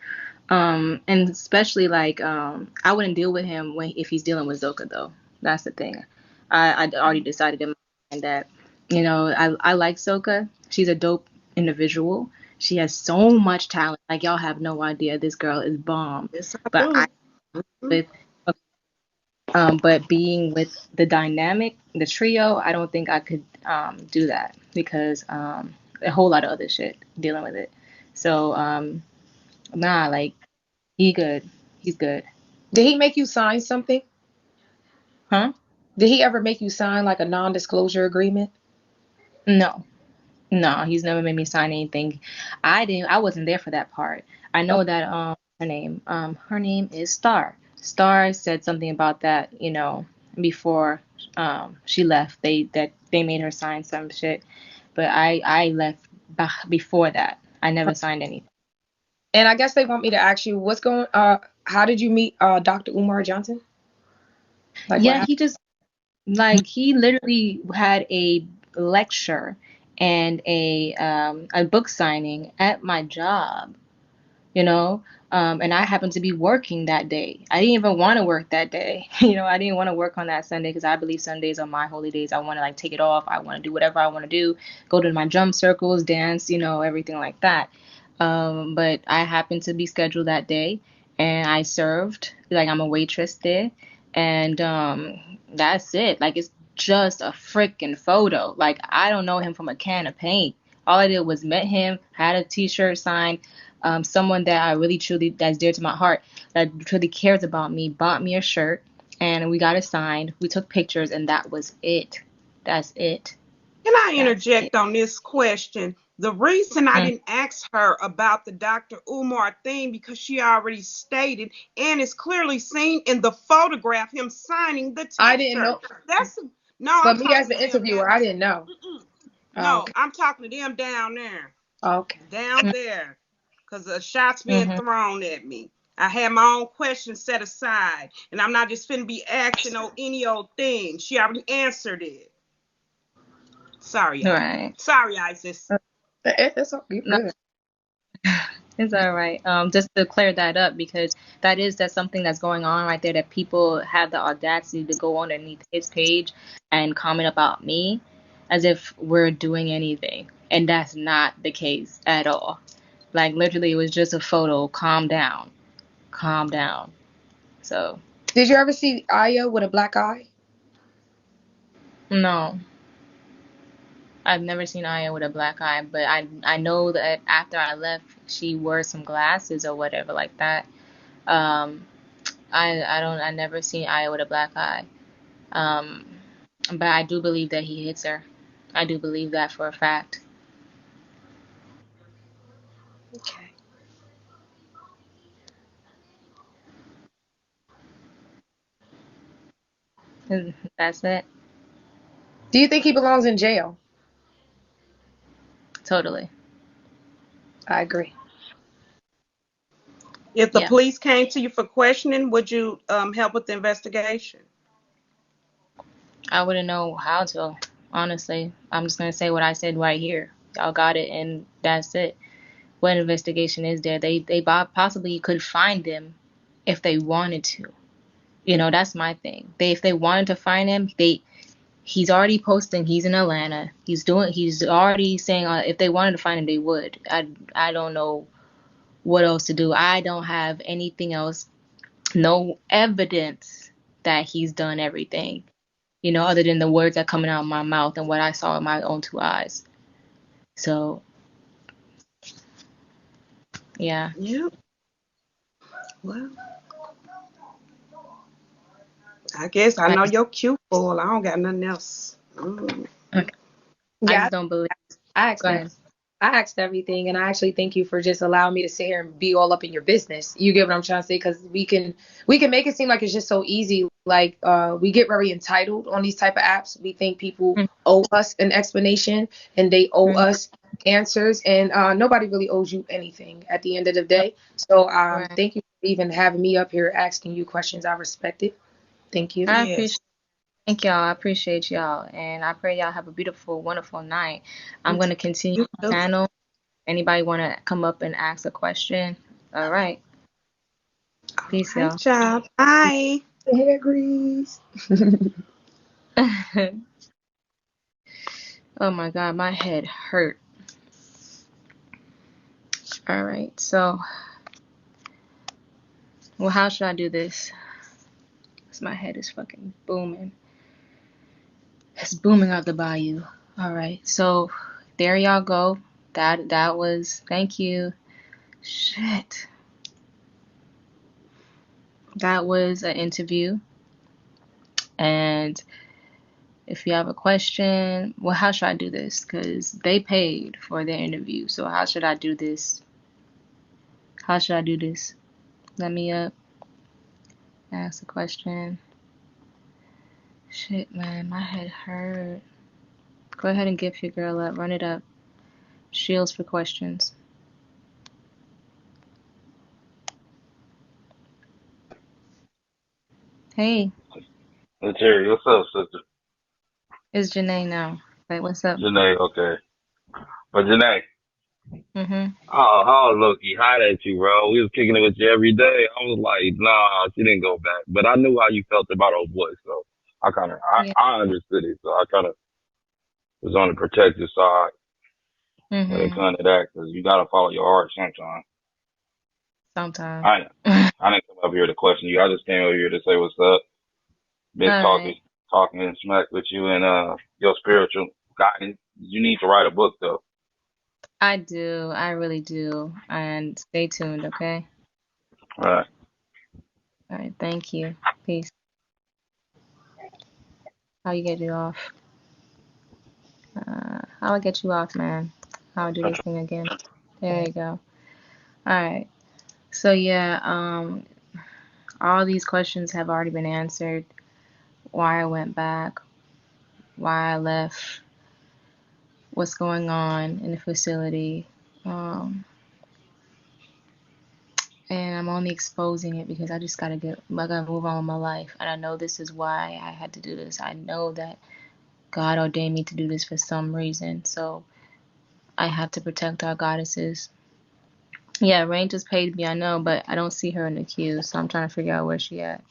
Speaker 1: And especially like, I wouldn't deal with him if he's dealing with Zoka though. That's the thing. I already decided in my mind that, I like Zoka. She's a dope individual. She has so much talent. Like y'all have no idea. This girl is bomb.
Speaker 3: Yes, I
Speaker 1: But
Speaker 3: do.
Speaker 1: with but being with the dynamic, the trio, I don't think I could do that because a whole lot of other shit dealing with it. So nah, like he good, he's good,
Speaker 2: Did he make you sign something?
Speaker 1: huh?
Speaker 2: Did he ever make you sign like a non-disclosure agreement?
Speaker 1: No, no, he's never made me sign anything. I wasn't there for that part. I
Speaker 2: Oh,
Speaker 1: know that her name is Star. Star said something about that, before she left. They made her sign some shit, but I left before that. I never signed anything.
Speaker 2: and I guess they want me to ask you how did you meet Dr. Umar Johnson? Like what
Speaker 1: Yeah,
Speaker 2: happened?
Speaker 1: he just like he literally had a lecture and a book signing at my job. you know. And I happened to be working that day. I didn't even want to work that day. I didn't want to work on that Sunday because I believe Sundays are my holy days. I want to like take it off. I want to do whatever I want to do, go to my drum circles, dance, everything like that. But I happened to be scheduled that day and I served, like I'm a waitress there. And that's it. Like it's just a freaking photo. Like I don't know him from a can of paint. All I did was met him, had a t-shirt signed. Someone that I really truly that's dear to my heart that truly cares about me bought me a shirt and we got it signed. We took pictures and that was it. That's it.
Speaker 3: Can I
Speaker 1: That's it.
Speaker 3: interject on this question? The reason I
Speaker 1: Mm.
Speaker 3: didn't ask her about the Dr. Umar thing because she already stated and is clearly seen in the photograph him signing the
Speaker 2: I didn't
Speaker 3: t-shirt.
Speaker 2: know,
Speaker 3: That's no, I'm
Speaker 2: but me as
Speaker 3: talking
Speaker 2: the
Speaker 3: to them down.
Speaker 2: interviewer, I didn't know. Oh,
Speaker 3: No,
Speaker 2: okay.
Speaker 3: I'm talking to them down there,
Speaker 2: Okay.
Speaker 3: down there, because the shots being
Speaker 1: Mm-hmm.
Speaker 3: thrown at me. I had my own questions set aside, and I'm not just finna be asking any old thing. She already answered it. Sorry, y'all.
Speaker 1: Right.
Speaker 3: Sorry, Isis.
Speaker 2: It's okay.
Speaker 1: No,
Speaker 2: Good.
Speaker 1: it's all right. Just to clear that up because that's something that's going on right there that people have the audacity to go underneath his page and comment about me as if we're doing anything. And that's not the case at all. Like literally it was just a photo. Calm down. Calm down. So.
Speaker 2: Did you ever see Aya with a black eye?
Speaker 1: No. I've never seen Aya with a black eye, but I know that after I left, she wore some glasses or whatever like that. Um, I never seen Aya with a black eye. Um, but I do believe that he hits her. I do believe that for a fact.
Speaker 2: Okay.
Speaker 1: And that's it.
Speaker 2: Do you think he belongs in jail?
Speaker 1: Totally.
Speaker 2: I agree.
Speaker 3: If the
Speaker 1: Yeah.
Speaker 3: police came to you for questioning, would you help with the investigation?
Speaker 1: I wouldn't know how to, honestly. I'm just gonna say what I said right here. Y'all got it, and that's it. What investigation is there? They possibly could find them if they wanted to. That's my thing. If they wanted to find him, he's already posting. He's in Atlanta. He's already saying if they wanted to find him, they would. I don't know what else to do. I don't have anything else, no evidence that he's done everything, other than the words that are coming out of my mouth and what I saw with my own two eyes. So, yeah.
Speaker 3: Yeah. Well, I guess I
Speaker 1: I
Speaker 3: know
Speaker 1: just,
Speaker 3: your cue full. I don't got nothing else.
Speaker 1: okay. I
Speaker 2: Yeah,
Speaker 1: just don't believe.
Speaker 2: I
Speaker 1: Go
Speaker 2: asked
Speaker 1: ahead.
Speaker 2: I asked everything, and I actually thank you for just allowing me to sit here and be all up in your business. You get what I'm trying to say? Because we can make it seem like it's just so easy. Like we get very entitled on these type of apps. We think people owe us an explanation, and they owe
Speaker 1: Mm-hmm.
Speaker 2: us answers, and nobody really owes you anything at the end of the day. So
Speaker 1: Right.
Speaker 2: thank you for even having me up here asking you questions. I respect it. Thank you.
Speaker 1: I
Speaker 3: Yes.
Speaker 1: appreciate. Thank y'all. I appreciate y'all, and I pray y'all have a beautiful, wonderful night. I'm gonna continue
Speaker 3: You
Speaker 1: the
Speaker 3: too.
Speaker 1: channel. Anybody want to come up and ask a question? All right.
Speaker 3: All
Speaker 1: Peace, y'all.
Speaker 3: right, y'all. Bye.
Speaker 2: Hair grease.
Speaker 1: Oh my God, my head hurt. All right. So, well, how should I do this? 'Cause my head is fucking booming. It's booming out the bayou. All right. So, there y'all go. That was. Thank you. Shit. That was an interview. And if you have a question, well, how should I do this? Because they paid for their interview. So how should I do this? How should I do this? Let me ask a question. Shit, man, my head hurt. Go ahead and gift your girl up. Run it up. Shields for questions. Hey,
Speaker 4: Neytiri, what's up, sister?
Speaker 1: it's Janae now. Wait, what's up?
Speaker 4: Janae, okay. But Janae,
Speaker 1: Mm-hmm.
Speaker 4: oh, Loki, hot at you, bro. We was kicking it with you every day. I was like, nah, she didn't go back. But I knew how you felt about old boy, so
Speaker 1: Yeah.
Speaker 4: I understood it. So I kind of was on the protective side when it
Speaker 1: Mm-hmm.
Speaker 4: comes to that, because you gotta follow your heart sometimes.
Speaker 1: Sometime.
Speaker 4: I, I didn't come up here to question you. I just came over here to say what's up. Been
Speaker 1: All right.
Speaker 4: talking and smack with you and your spiritual guidance. You need to write a book though.
Speaker 1: I do. I really do. And stay tuned, okay?
Speaker 4: All right.
Speaker 1: All right. Thank you. Peace. How you get it off? How I get you off, man? How I do this thing again? There you go. All right. So yeah, all these questions have already been answered. Why I went back, why I left, what's going on in the facility, um, and I'm only exposing it because I gotta move on with my life, and I know this is why I had to do this. I know that God ordained me to do this for some reason, so I have to protect our goddesses. Yeah, Rain just paid me, I know, but I don't see her in the queue, so I'm trying to figure out where she at.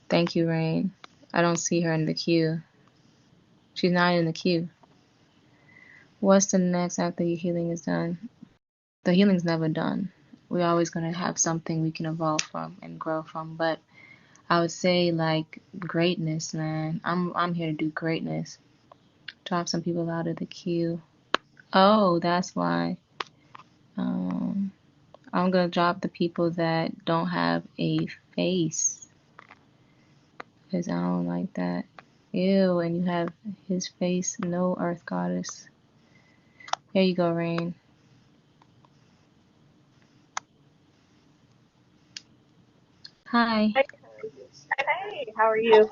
Speaker 1: Thank you, Rain. I don't see her in the queue. She's not in the queue. What's the next after your healing is done? The healing's never done. we're always gonna have something we can evolve from and grow from. But I would say like greatness, man. I'm here to do greatness. Drop some people out of the queue. Oh, that's why. Um, I'm gonna drop the people that don't have a face, because I don't like that. Ew, and you have his face, no earth goddess. Here you go, Rain. Hi.
Speaker 5: Hey, how are you?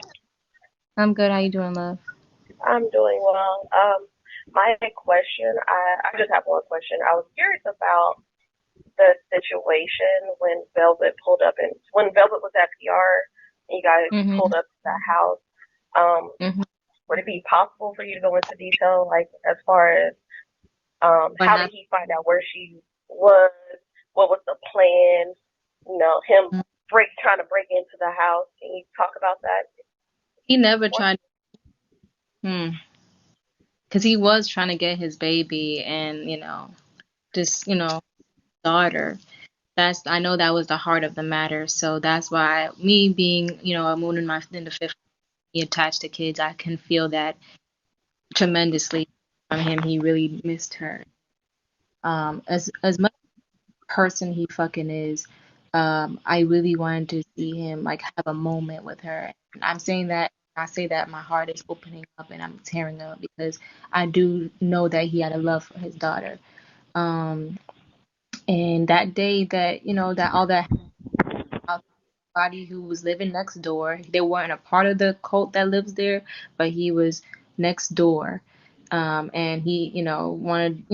Speaker 1: I'm good. How you doing, love?
Speaker 5: I'm doing well. My question, I just have one question. I was curious about the situation when Velvet pulled up and when Velvet was at PR and you guys pulled
Speaker 1: Mm-hmm.
Speaker 5: up to the house. Um,
Speaker 1: Mm-hmm.
Speaker 5: would it be possible for you to go into detail, like as far as
Speaker 1: What
Speaker 5: how did
Speaker 1: happened?
Speaker 5: he find out where she was? What was the plan? You know, him trying to break into the house. Can you talk about that
Speaker 1: He never
Speaker 5: more?
Speaker 1: tried. Because he was trying to get his baby and, just, daughter. I know that was the heart of the matter. So that's why me being, a moon in the fifth, attached to kids, I can feel that tremendously from him. He really missed her. As much person he fucking is, I really wanted to see him like have a moment with her. And I'm saying that I say that my heart is opening up and I'm tearing up because I do know that he had a love for his daughter. Um, and that day that that all that somebody who was living next door. They weren't a part of the cult that lives there, but he was next door. And he, he wanted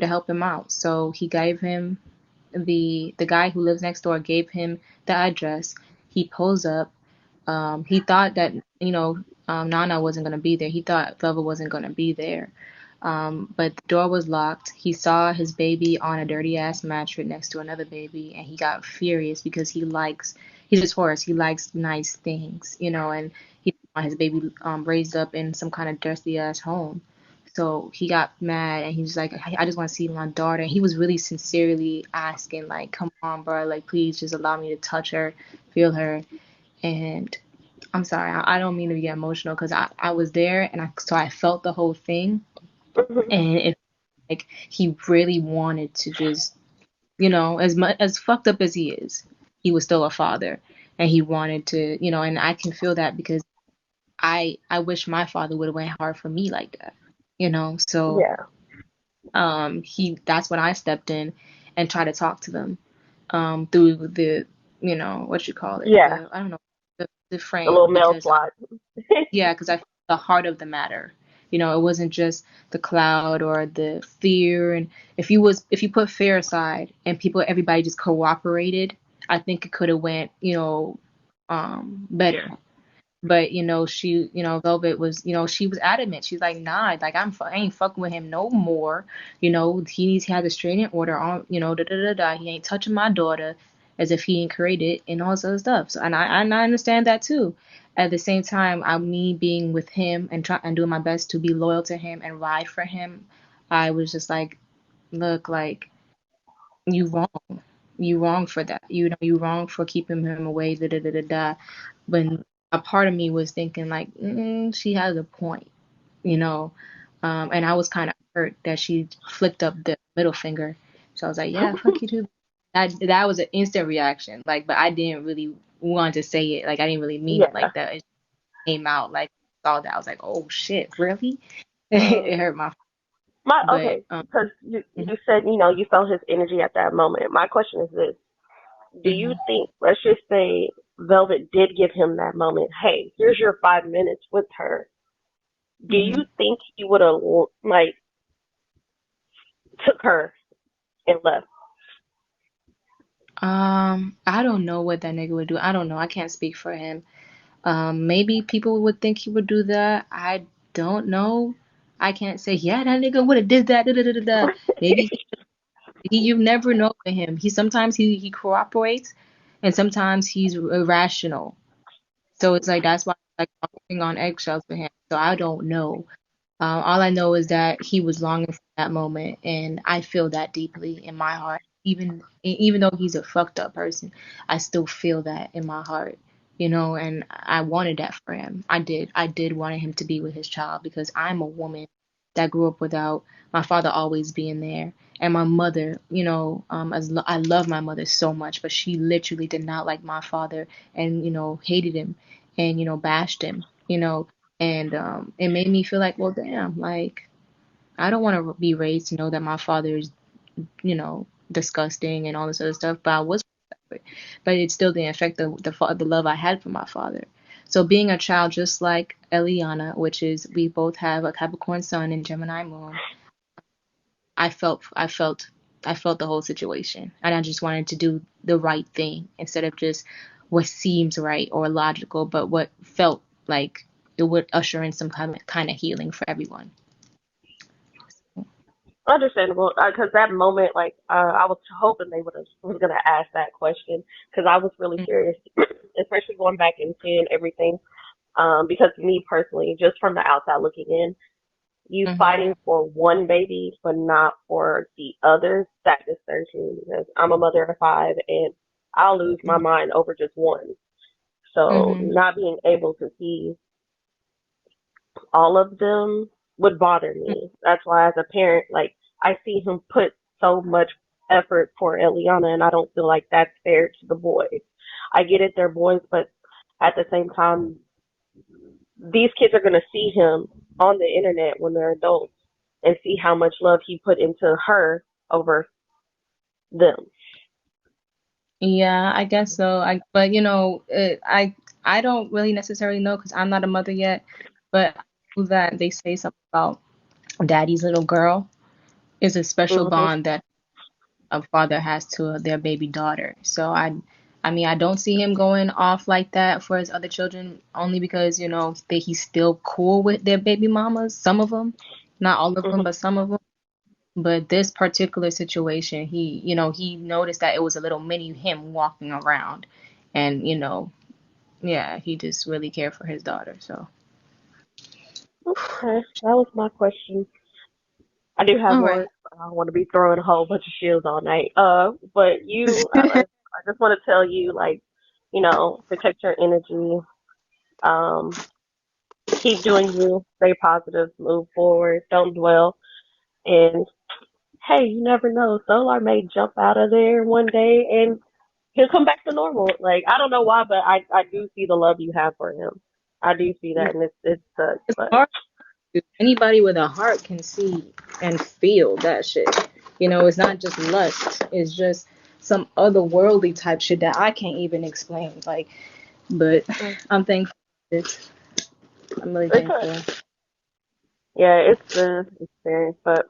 Speaker 1: to help him out. So he gave him the guy who lives next door gave him the address. He pulls up. He thought that Nana wasn't gonna be there. He thought Velva wasn't gonna be there. But the door was locked. He saw his baby on a dirty ass mattress next to another baby, and he got furious because he's a Taurus. He likes nice things, and he didn't want his baby raised up in some kind of dirty ass home. So he got mad and he was like, I just want to see my daughter. And he was really sincerely asking, like, come on, bro, like, please just allow me to touch her, feel her. And I'm sorry, I don't mean to get emotional because I was there and so I felt the whole thing.
Speaker 5: Hmm.
Speaker 1: And it like he really wanted to just, as much as fucked up as he is, he was still a father. And he wanted to, and I can feel that because I wish my father would have went hard for me like that, so
Speaker 5: Yeah.
Speaker 1: he that's when I stepped in and tried to talk to them through the what you call it,
Speaker 5: Yeah.
Speaker 1: the I don't know, the
Speaker 5: The little
Speaker 1: frame,
Speaker 5: mail
Speaker 1: because
Speaker 5: slot.
Speaker 1: yeah, because I felt the heart of the matter. It wasn't just the cloud or the fear. And if you put fear aside and everybody just cooperated, I think it could have went better. But Velvet was, she was adamant. She's like, nah, like I ain't fucking with him no more. He has a restraining order on, da da da da. He ain't touching my daughter, as if he ain't created and all this other stuff. So and I understand that too. At the same time, me being with him and trying and doing my best to be loyal to him and ride for him. I was just like, look, like you wrong. You wrong for that. You wrong for keeping him away. Da da da da da. When a part of me was thinking like, she has a point, you know. And I was kind of hurt that she flicked up the middle finger. So I was like, yeah, fuck you too. That was an instant reaction. Like, but I didn't really want to say it. Like, I didn't really mean it
Speaker 5: Yeah.
Speaker 1: like that. It came out like I saw that. I was like, oh shit, really?
Speaker 5: Mm.
Speaker 1: It hurt my.
Speaker 5: My
Speaker 1: But
Speaker 5: okay, because you said you felt his energy at that moment. My question is this: do you
Speaker 1: mhm.
Speaker 5: think, let's just say, Velvet did give him that moment? Hey, here's your 5 minutes with her. Do you
Speaker 1: Mhm.
Speaker 5: think he would have like took her and left?
Speaker 1: I don't know what that nigga would do. I don't know. I can't speak for him. Maybe people would think he would do that. I don't know. I can't say, yeah, that nigga would have did that. Da, da, da, da, da. Maybe you never know with him. Sometimes he cooperates, and sometimes he's irrational. So it's like that's why I'm like walking on eggshells with him. So I don't know. All I know is that he was longing for that moment, and I feel that deeply in my heart. even though he's a fucked up person, I still feel that in my heart, and I wanted that for him. I did want him to be with his child because I'm a woman that grew up without my father always being there. And my mother, I love my mother so much, but she literally did not like my father and, hated him and, bashed him, and it made me feel like, well, damn, like, I don't want to be raised to know that my father is, disgusting and all this other stuff, but I was, but it still didn't affect the love I had for my father. So being a child just like Eliana, which is we both have a Capricorn sun and Gemini moon, I felt the whole situation, and I just wanted to do the right thing instead of just what seems right or logical, but what felt like it would usher in some kind of healing for everyone.
Speaker 5: Understandable, because that moment, like, I was hoping they was gonna ask that question because I was really curious, especially going back and seeing everything. Because me personally, just from the outside looking in, you
Speaker 1: Mm-hmm.
Speaker 5: fighting for one baby but not for the others, that disturbs me because I'm a mother of five and I'll lose my mind over just one. So
Speaker 1: Mm-hmm.
Speaker 5: not being able to see all of them would bother me. That's why as a parent, like, I see him put so much effort for Eliana and I don't feel like that's fair to the boys. I get it, they're boys, but at the same time, these kids are going to see him on the internet when they're adults and see how much love he put into her over them.
Speaker 1: Yeah, I guess so. But I don't really necessarily know because I'm not a mother yet. But I know that they say something about daddy's little girl is a special
Speaker 5: Mhm.
Speaker 1: bond that a father has to their baby daughter. So I mean, I don't see him going off like that for his other children, only because he's still cool with their baby mamas. Some of them, not all of them,
Speaker 5: Mhm.
Speaker 1: but some of them. But this particular situation, he noticed that it was a little mini him walking around, and yeah, he just really cared for his daughter. So,
Speaker 5: Okay, that was my question. I do have
Speaker 1: all right.
Speaker 5: more. I don't want to be throwing a whole bunch of shields all night. But I just want to tell you, like, protect your energy. Um, keep doing you. Stay positive. Move forward. Don't dwell. And hey, you never know. Solar may jump out of there one day and he'll come back to normal. Like, I don't know why, but I do see the love you have for him. I do see that, and it's such.
Speaker 1: It's
Speaker 5: But
Speaker 1: hard. Anybody with a heart can see and feel that shit. It's not just lust. It's just some otherworldly type shit that I can't even explain. Like, but
Speaker 5: mm,
Speaker 1: I'm thankful. I'm really
Speaker 5: it's a
Speaker 1: thankful.
Speaker 5: yeah, it's the experience. But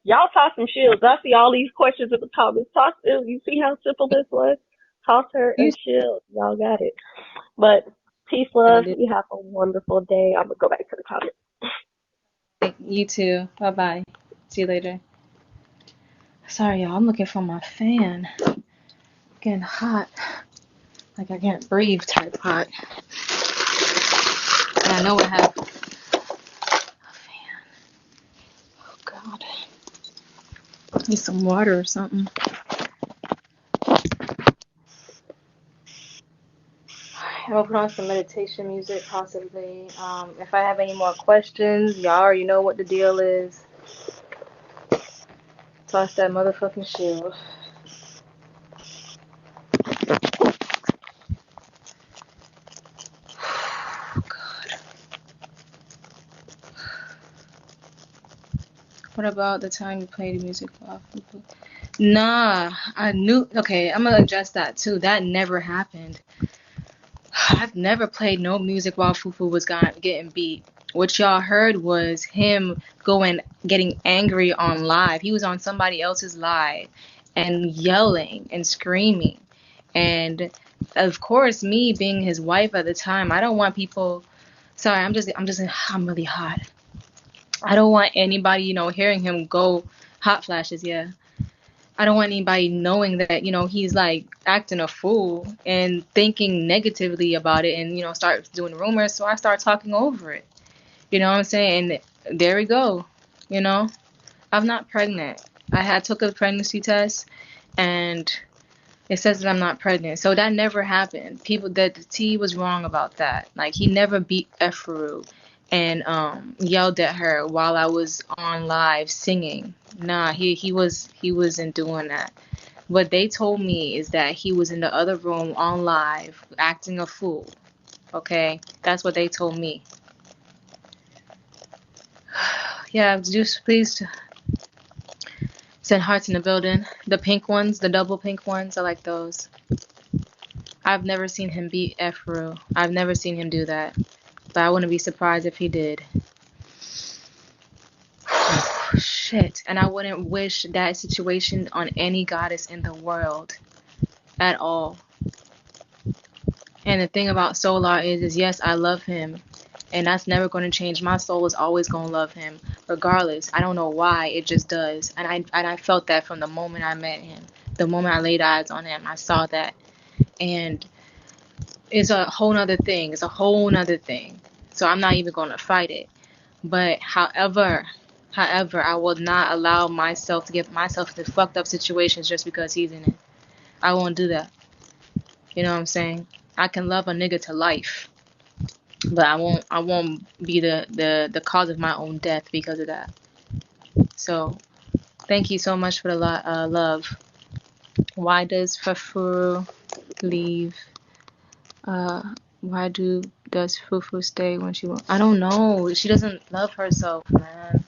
Speaker 5: y'all toss some shields. I see all these questions in the comments. Toss. You see how simple this was. Toss her a
Speaker 1: You
Speaker 5: shield. Y'all got it. But peace,
Speaker 1: gotta
Speaker 5: love.
Speaker 1: do.
Speaker 5: You have a wonderful day. I'm gonna go back to the comments.
Speaker 1: You too. Bye bye. See you later. Sorry, y'all. I'm looking for my fan. Getting hot. Like I can't breathe type hot. And I know I have a fan. Oh God. Need some water or something. I'm gonna put on some meditation music possibly. If I have any more questions, y'all already know what the deal is. Toss that motherfucking shield. Oh God. What about the time you played the music off? Nah, I knew. Okay, I'm gonna adjust that too. That never happened. I've never played no music while Fufu was getting beat. What y'all heard was him getting angry on live. He was on somebody else's live and yelling and screaming. And of course, me being his wife at the time, I don't want people. Sorry, I'm really hot. I don't want anybody, hearing him go hot flashes. Yeah. I don't want anybody knowing that, he's like acting a fool and thinking negatively about it and, start doing rumors. So I start talking over it. You know what I'm saying? And there we go. I'm not pregnant. Took a pregnancy test and it says that I'm not pregnant. So that never happened. That the T was wrong about that. Like, he never beat Eferu and yelled at her while I was on live singing. Nah, he wasn't doing that. What they told me is that he was in the other room on live acting a fool. Okay? That's what they told me. Yeah, just please send hearts in the building. The pink ones, the double pink ones, I like those. I've never seen him beat Eferu. I've never seen him do that. But I wouldn't be surprised if he did. Shit. And I wouldn't wish that situation on any goddess in the world at all. And the thing about Solar is yes, I love him. And that's never going to change. My soul is always going to love him, regardless. I don't know why, it just does. And I felt that from the moment I met him. The moment I laid eyes on him, I saw that. And it's a whole nother thing. It's a whole nother thing. So I'm not even going to fight it. But however, I will not allow myself to get myself into fucked up situations just because he's in it. I won't do that. You know what I'm saying? I can love a nigga to life, but I won't be the cause of my own death because of that. So thank you so much for the love. Why does Fafuru leave? Why does Fufu stay when she won't? I don't know. She doesn't love herself, man.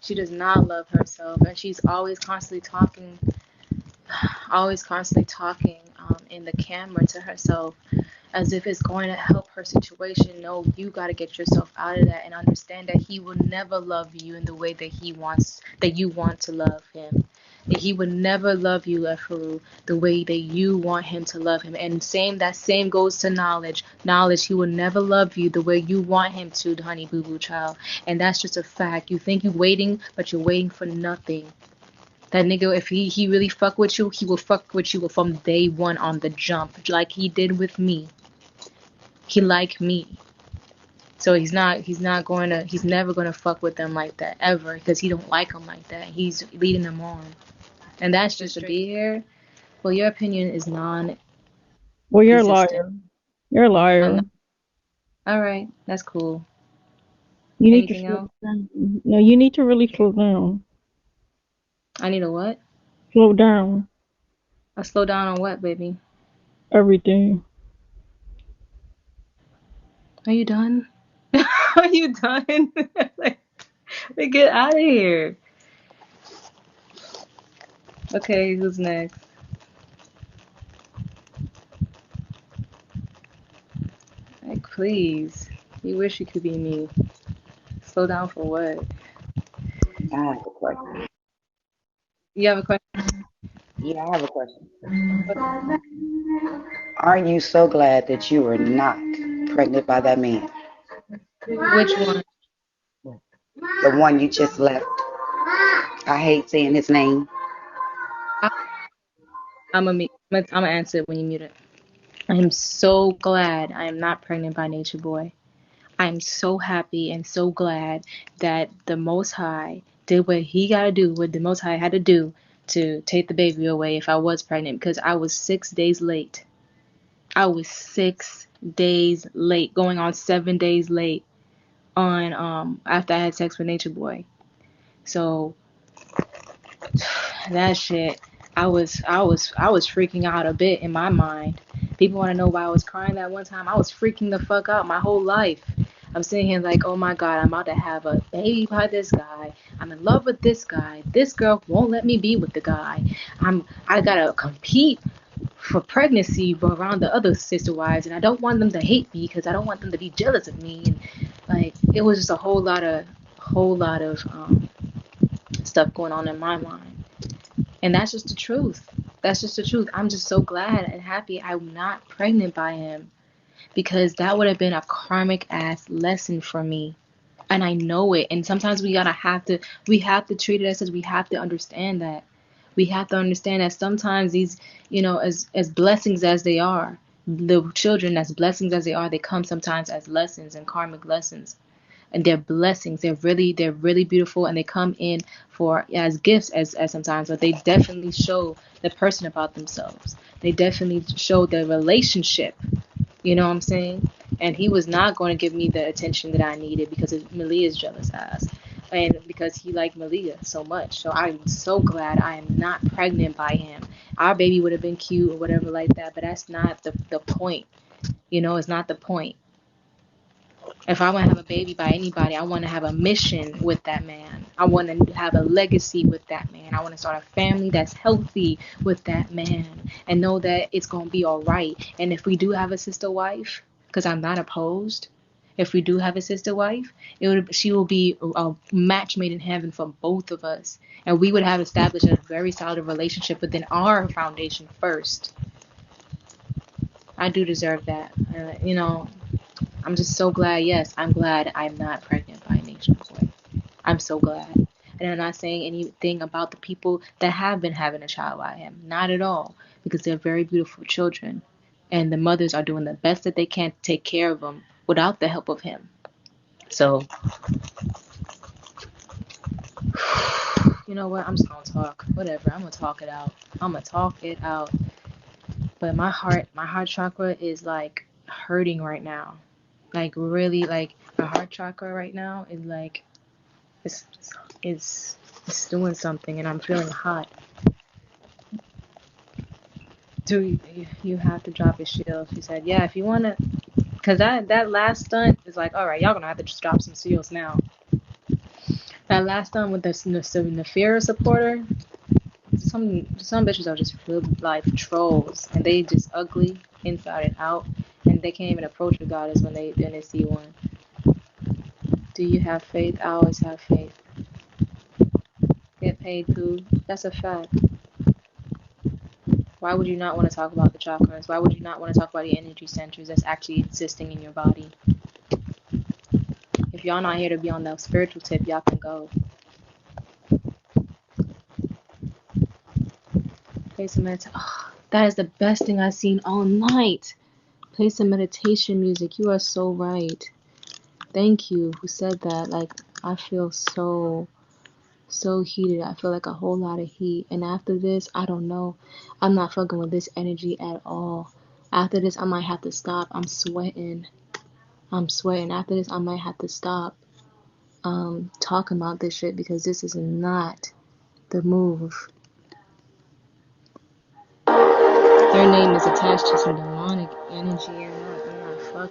Speaker 1: She does not love herself, and she's always constantly talking in the camera to herself as if it's going to help her situation. No, you got to get yourself out of that and understand that he will never love you in the way that you want to love him. He would never love you, Eferu, the way that you want him to love him. And that same goes to knowledge. Knowledge, he will never love you the way you want him to, honey boo boo child. And that's just a fact. You think you're waiting, but you're waiting for nothing. That nigga, if he really fuck with you, he will fuck with you from day one on the jump, like he did with me. He like me. So he's never gonna fuck with them like that ever, because he don't like them like that. He's leading them on. And that's just to be here. Well, your opinion is non-existent.
Speaker 6: Well, you're a liar. You're a liar.
Speaker 1: All right, that's cool.
Speaker 6: You need
Speaker 1: Anything
Speaker 6: to
Speaker 1: else?
Speaker 6: slow down. No, you need to really slow down.
Speaker 1: I need a what?
Speaker 6: Slow down.
Speaker 1: I slow down on what, baby?
Speaker 6: Everything.
Speaker 1: Are you done? Are you done? Like, get out of here. Okay, who's next? Like, please. You wish you could be me. Slow down for what?
Speaker 7: I have a question.
Speaker 1: You have a question?
Speaker 7: Yeah, I have a question. Aren't you so glad that you were not pregnant by that man?
Speaker 1: Which one?
Speaker 7: The one you just left. I hate saying his name.
Speaker 1: I'm gonna answer it when you mute it. I am so glad I am not pregnant by Nature Boy. I'm so happy and so glad that the Most High did what he gotta do, what the Most High had to do to take the baby away if I was pregnant, because I was 6 days late. I was 6 days late, going on 7 days late on after I had sex with Nature Boy. So that shit, I was freaking out a bit in my mind. People want to know why I was crying that one time. I was freaking the fuck out my whole life. I'm sitting here like, oh my God, I'm about to have a baby by this guy. I'm in love with this guy. This girl won't let me be with the guy. I gotta compete for pregnancy around the other sister wives, and I don't want them to hate me because I don't want them to be jealous of me. And like, it was just a whole lot of stuff going on in my mind. And that's just the truth. That's just the truth. I'm just so glad and happy I'm not pregnant by him, because that would have been a karmic ass lesson for me. And I know it. And sometimes we have to treat it as we have to understand that. We have to understand that sometimes these, as blessings as they are, the children, as blessings as they are, they come sometimes as lessons and karmic lessons. and they're blessings. They're really beautiful, and they come in for as gifts as sometimes, but they definitely show the person about themselves. They definitely show the relationship. You know what I'm saying? And he was not going to give me the attention that I needed because of Malia's jealous ass. And because he liked Malia so much. So I'm so glad I am not pregnant by him. Our baby would have been cute or whatever like that, but that's not the point. You know, it's not the point. If I want to have a baby by anybody, I want to have a mission with that man. I want to have a legacy with that man. I want to start a family that's healthy with that man and know that it's going to be all right. And if we do have a sister wife, because I'm not opposed, if we do have a sister wife, she will be a match made in heaven for both of us. And we would have established a very solid relationship within our foundation first. I do deserve that. You know, I'm just so glad. Yes, I'm glad I'm not pregnant by a nation boy. I'm so glad. And I'm not saying anything about the people that have been having a child by him. Not at all. Because they're very beautiful children. And the mothers are doing the best that they can to take care of them without the help of him. So, you know what? I'm just going to talk. Whatever. I'm going to talk it out. I'm going to talk it out. But my heart chakra is like hurting right now. Like really, like my heart chakra right now is like it's doing something, and I'm feeling hot. Dude, you have to drop your shield. She said, yeah, if you want to, because that last stunt is like, all right, y'all gonna have to just drop some shields now. That last stunt with the Nefera supporter, some bitches are just real life trolls, and they just ugly inside and out, and they can't even approach a goddess when they see one. Do you have faith? I always have faith. Get paid, poo. That's a fact. Why would you not want to talk about the chakras? Why would you not want to talk about the energy centers that's actually existing in your body? If y'all not here to be on the spiritual tip, y'all can go. Play some meditation. Oh, that is the best thing I've seen all night. Play some meditation music. You are so right. Thank you. Who said that? Like, I feel so heated. I feel like a whole lot of heat. And after this, I don't know. I'm not fucking with this energy at all. After this, I might have to stop. I'm sweating. After this, I might have to stop talking about this shit because this is not the move. Their name is attached to some demonic energy. I'm not fucking.